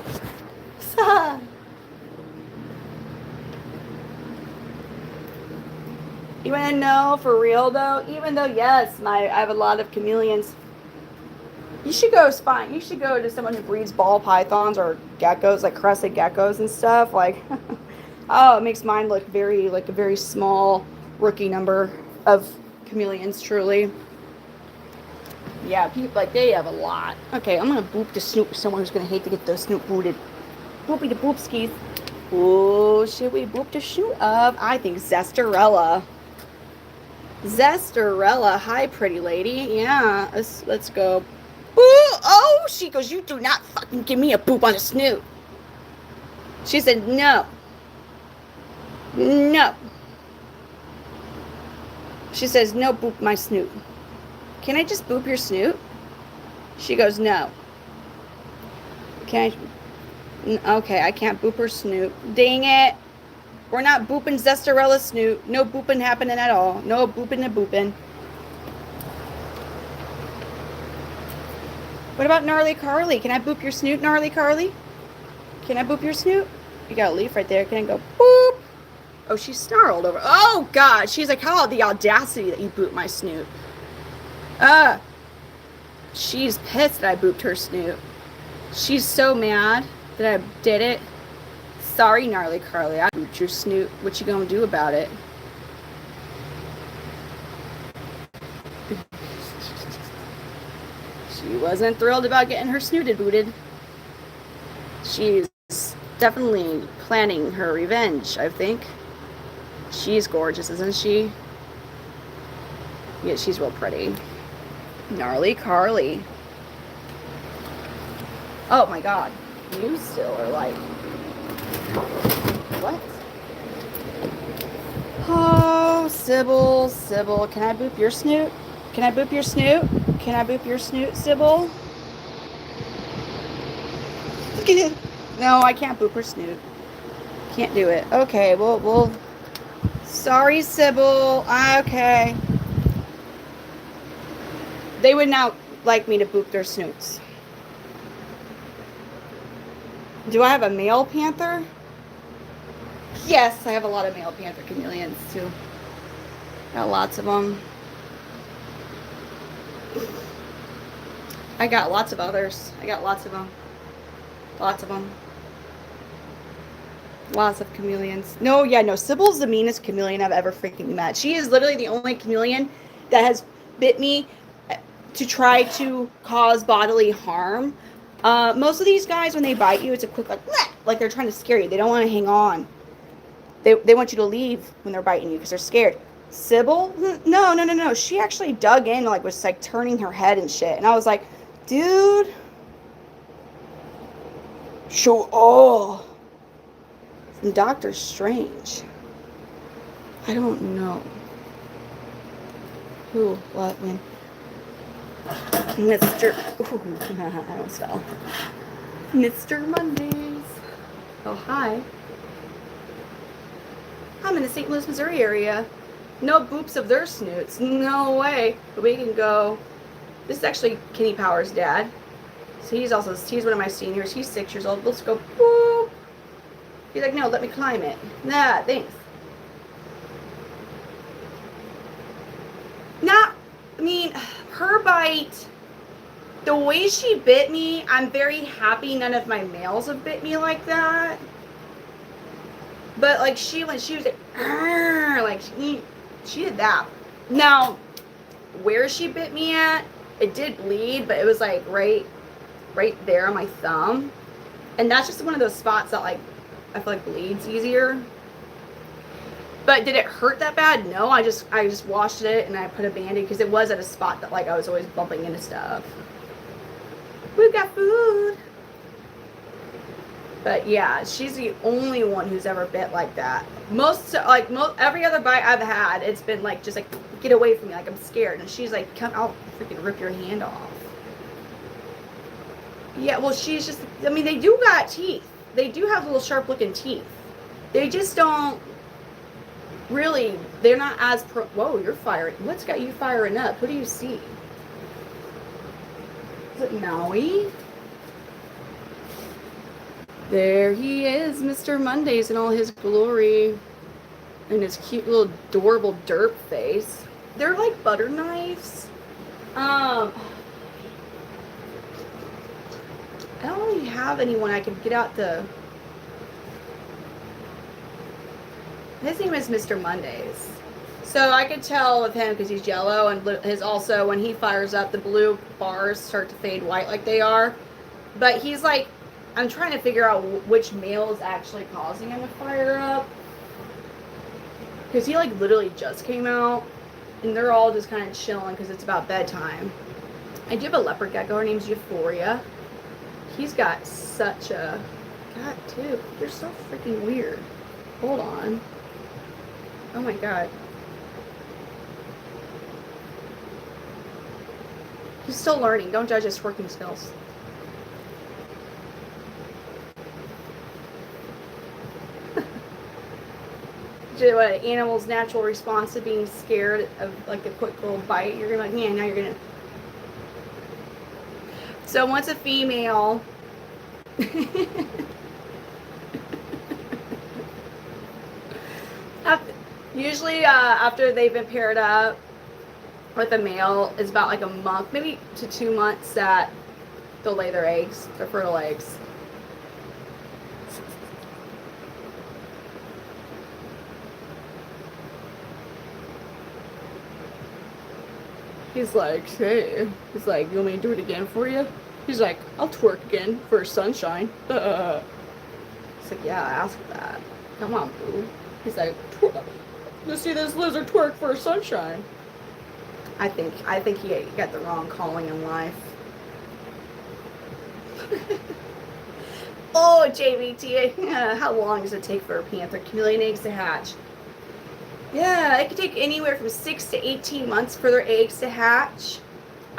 You want to know for real though? Even though yes, I have a lot of chameleons. You should go spine. You should go to someone who breeds ball pythons or geckos, like crested geckos and stuff. Like, oh, it makes mine look very like a very small rookie number of chameleons. Truly. Yeah, people like they have a lot. Okay, I'm gonna boop the snoot. Someone who's gonna hate to get those snoot booted. Boopy the boopskis. Oh, should we boop the snoot of? I think Zestarella. Zestarella, hi pretty lady. Yeah, let's go. Ooh, oh, she goes, you do not fucking give me a boop on the snoot. She said no. No. She says no boop my snoot. Can I just boop your snoot? She goes, no. Can I? Okay, I can't boop her snoot. Dang it. We're not booping Zestarella's snoot. No booping happening at all. No booping and booping. What about Gnarly Carly? Can I boop your snoot, Gnarly Carly? Can I boop your snoot? You got a leaf right there. Can I go boop? Oh, she snarled over. Oh, God. She's like, how the audacity that you boop my snoot. She's pissed that I booped her snoot. She's so mad that I did it. Sorry, Gnarly Carly. I booped your snoot. What you gonna do about it? She wasn't thrilled about getting her snooted booted. She's definitely planning her revenge, I think. She's gorgeous, isn't she? Yeah, she's real pretty. Gnarly Carly. Oh my God. You still are like... What? Oh, Sybil, Sybil. Can I boop your snoot? Can I boop your snoot? Can I boop your snoot, Sybil? No, I can't boop her snoot. Can't do it. Okay, we'll... Sorry, Sybil. Okay. They would not like me to boop their snoots. Do I have a male panther? Yes, I have a lot of male panther chameleons too. Got lots of them. I got lots of others. I got lots of them. Lots of them. Lots of chameleons. No, yeah, no. Sybil's the meanest chameleon I've ever freaking met. She is literally the only chameleon that has bit me to try to cause bodily harm. Most of these guys, when they bite you, it's a quick like they're trying to scare you. They don't want to hang on. They want you to leave when they're biting you because they're scared. Sybil? No. She actually dug in, like was like turning her head and shit. And I was like, dude. Oh. And Doctor Strange. I don't know. Who? What? When? Mr. Ooh, I almost fell. Mr. Mondays. Oh, hi. I'm in the St. Louis, Missouri area. No boops of their snoots. No way. But we can go. This is actually Kenny Power's dad. So he's one of my seniors. He's 6 years old. Let's go. Boop. He's like, no, let me climb it. Nah, thanks. I mean, her bite, the way she bit me, I'm very happy none of my males have bit me like that. But like when she was like she did that. Now, where she bit me at, it did bleed, but it was like right there on my thumb. And that's just one of those spots that like I feel like bleeds easier. But did it hurt that bad? No, I just washed it and I put a Band-Aid because it was at a spot that like I was always bumping into stuff. We've got food. But yeah, she's the only one who's ever bit like that. Every other bite I've had, it's been like just like get away from me, like I'm scared. And she's like, come, I'll freaking rip your hand off. Yeah, well, she's just, I mean, they do got teeth. They do have little sharp looking teeth. They just don't really, they're not as whoa, you're firing. What's got you firing up? What do you see? Is it Maui? There he is, Mr. Mondays in all his glory. And his cute little adorable derp face. They're like butter knives. I don't really have anyone I can get out the... His name is Mr. Mondays. So I could tell with him because he's yellow, and his also, when he fires up, the blue bars start to fade white like they are. But he's like, I'm trying to figure out which male is actually causing him to fire up. Because he like literally just came out, and they're all just kind of chilling because it's about bedtime. I do have a leopard gecko. Her name's Euphoria. He's got such a... God, dude, you're so freaking weird. Hold on. Oh my God. He's still learning. Don't judge his twerking skills. What an animal's natural response to being scared of like a quick little bite. You're gonna be like, yeah, now you're gonna. So once a female usually after they've been paired up with a male, it's about like a month, maybe to 2 months that they'll lay their eggs, their fertile eggs. He's like, hey. He's like, you want me to do it again for you? He's like, I'll twerk again for sunshine. He's like, yeah, ask that. Come on, boo. He's like, twerk. Let's see this lizard twerk for sunshine. I think he got the wrong calling in life. Oh, JVT, how long does it take for a Panther Chameleon eggs to hatch? Yeah, it could take anywhere from 6 to 18 months for their eggs to hatch.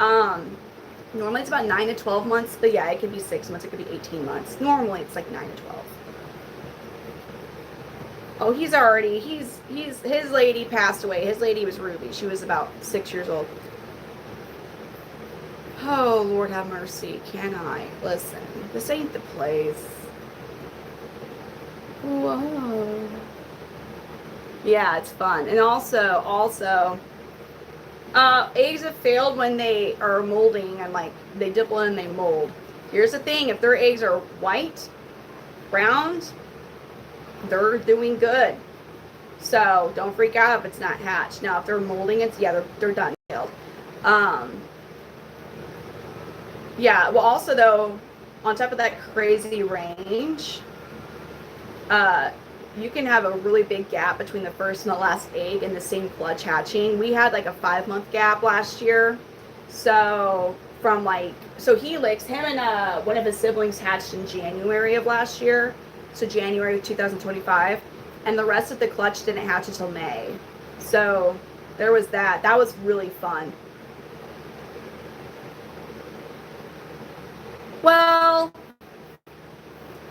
Normally it's about 9 to 12 months, but yeah, it could be 6 months, it could be 18 months. Normally it's like 9 to 12. Oh, his lady passed away. His lady was Ruby. She was about 6 years old. Oh, Lord have mercy. Can I? Listen, this ain't the place. Whoa. Yeah, it's fun. And also, eggs have failed when they are molding and like they dipple in and they mold. Here's the thing, if their eggs are white, round, they're doing good. So don't freak out if it's not hatched. Now, if they're molding, they're done. Yeah, well, also though, on top of that crazy range, you can have a really big gap between the first and the last egg in the same clutch hatching. We had like a 5-month gap last year. So Helix, him and one of his siblings hatched in January of last year. So January of 2025. And the rest of the clutch didn't hatch until May. So there was that. That was really fun. Well,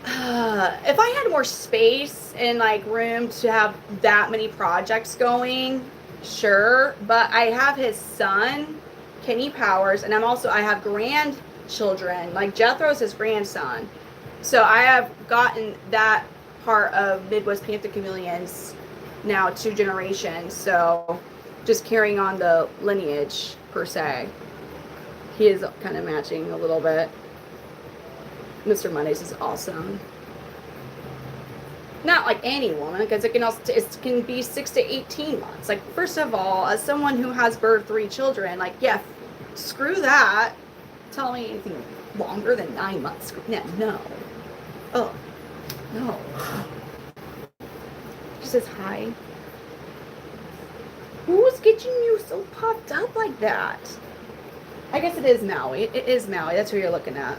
if I had more space and like room to have that many projects going, sure. But I have his son, Kenny Powers, and I have grandchildren. Like Jethro's his grandson. So I have gotten that part of Midwest Panther Chameleons now 2 generations. So just carrying on the lineage per se. He is kind of matching a little bit. Mr. Mondays is awesome. Not like any woman, because it can be 6 to 18 months. Like, first of all, as someone who has birthed 3 children, like, yeah, screw that. Tell me anything longer than 9 months. No. Oh, no. She says hi. getting you so puffed up like that? I guess it is Maui. It is Maui. That's what you're looking at.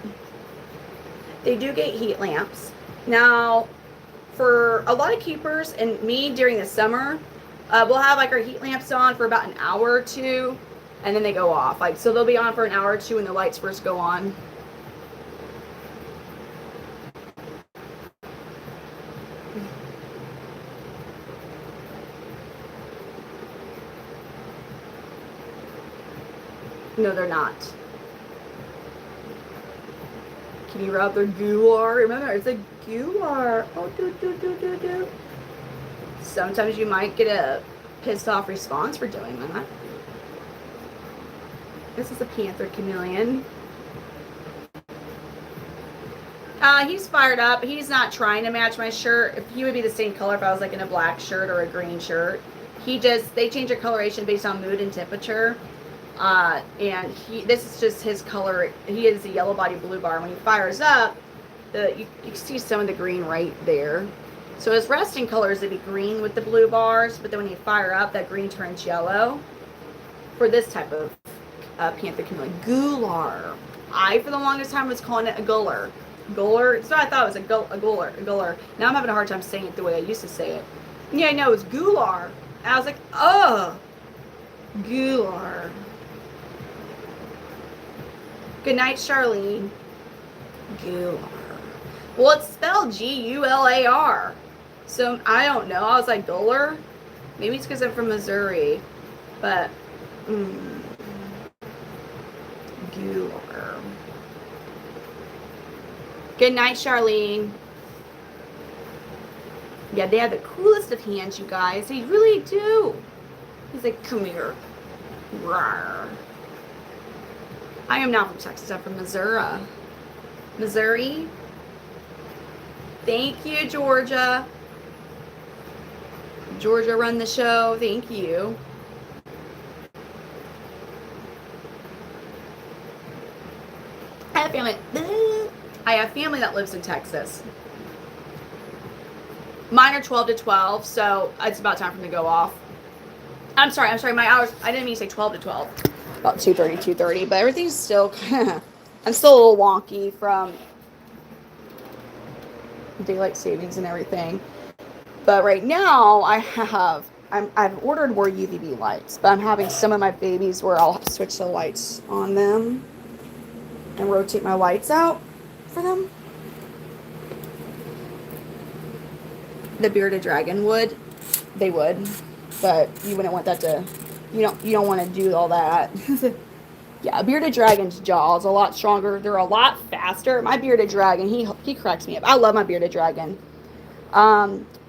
They do get heat lamps. Now, for a lot of keepers and me during the summer, we'll have like our heat lamps on for about an hour or two, and then they go off. Like, so they'll be on for an hour or two when the lights first go on. No, they're not. Can you rub their guar? Remember, it's a guar. Oh, do. Sometimes you might get a pissed off response for doing that. This is a Panther Chameleon. He's fired up. He's not trying to match my shirt. He would be the same color if I was like in a black shirt or a green shirt. They change their coloration based on mood and temperature. And this is just his color. He is a yellow body blue bar. When he fires up, you see some of the green right there. So his resting colors would be green with the blue bars, but then when you fire up, that green turns yellow. For this type of Panther Chameleon, Gular. I, for the longest time, was calling it a guller. Guller. So I thought it was a guller. Now I'm having a hard time saying it the way I used to say it. Yeah, I know, it's Gular. And I was like, oh, Gular. Good night, Charlene. Gular. Well, it's spelled G-U-L-A-R. So, I don't know. I was like, Gular? Maybe it's because I'm from Missouri. But, Gular. Good night, Charlene. Yeah, they have the coolest of hands, you guys. They really do. He's like, come here. Rawr. I am not from Texas. I'm from Missouri. Missouri. Thank you, Georgia. Georgia run the show. Thank you. I have family that lives in Texas. Mine are 12 to 12, so it's about time for them to go off. I'm sorry. My hours, I didn't mean to say 12 to 12. About 2:30, but everything's still kind of, I'm still a little wonky from daylight savings and everything. But right now, I've ordered more UVB lights, but I'm having some of my babies where I'll have to switch the lights on them and rotate my lights out for them. The bearded dragon would, but you wouldn't want that to. You don't want to do all that. Yeah, a bearded dragon's jaws a lot stronger. They're a lot faster. My bearded dragon, he cracks me up. I love my bearded dragon.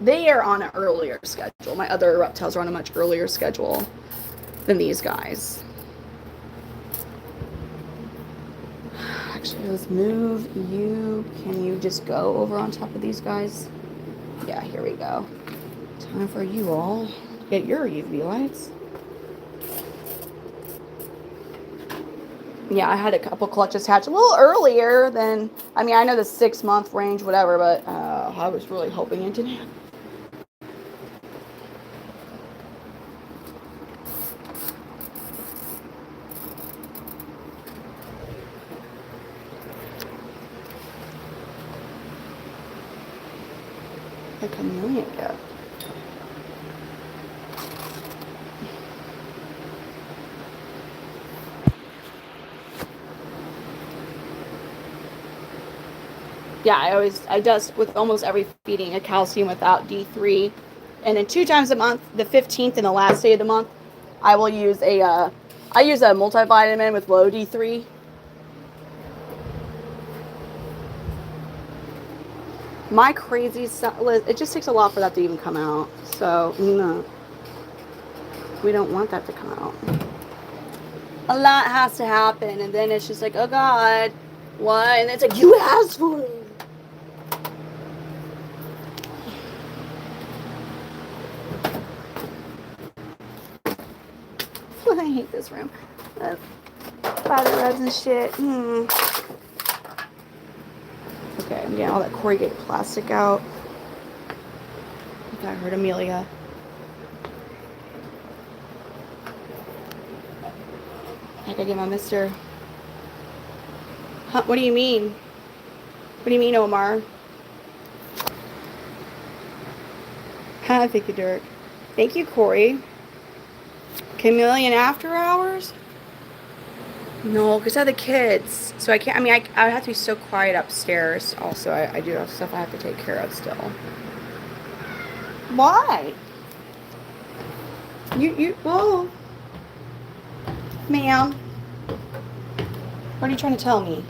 They are on an earlier schedule. My other reptiles are on a much earlier schedule than these guys. Actually, let's move you. Can you just go over on top of these guys? Yeah, here we go. Time for you all to get your UV lights. Yeah, I had a couple clutches hatch a little earlier than, I mean, I know the 6-month range, whatever, but I was really hoping it didn't. A chameleon go. Yeah, I dust with almost every feeding a calcium without D3. And then 2 times a month, the 15th and the last day of the month, I will use I use a multivitamin with low D3. My crazy stuff, it just takes a lot for that to even come out. So, no. We don't want that to come out. A lot has to happen, and then it's just like, oh God, what? And it's like, you asked for it. I hate this room. Spider webs and shit. Okay, I'm getting all that corrugated plastic out. I think I heard Amelia. I gotta get my mister. Huh, what do you mean? What do you mean, Omar? Thank you, Dirk. Thank you, Corey. Chameleon after hours? No, because I have the kids. So I can't, I mean, I would have to be so quiet upstairs. Also, I do have stuff I have to take care of still. Why? Whoa. Ma'am. What are you trying to tell me?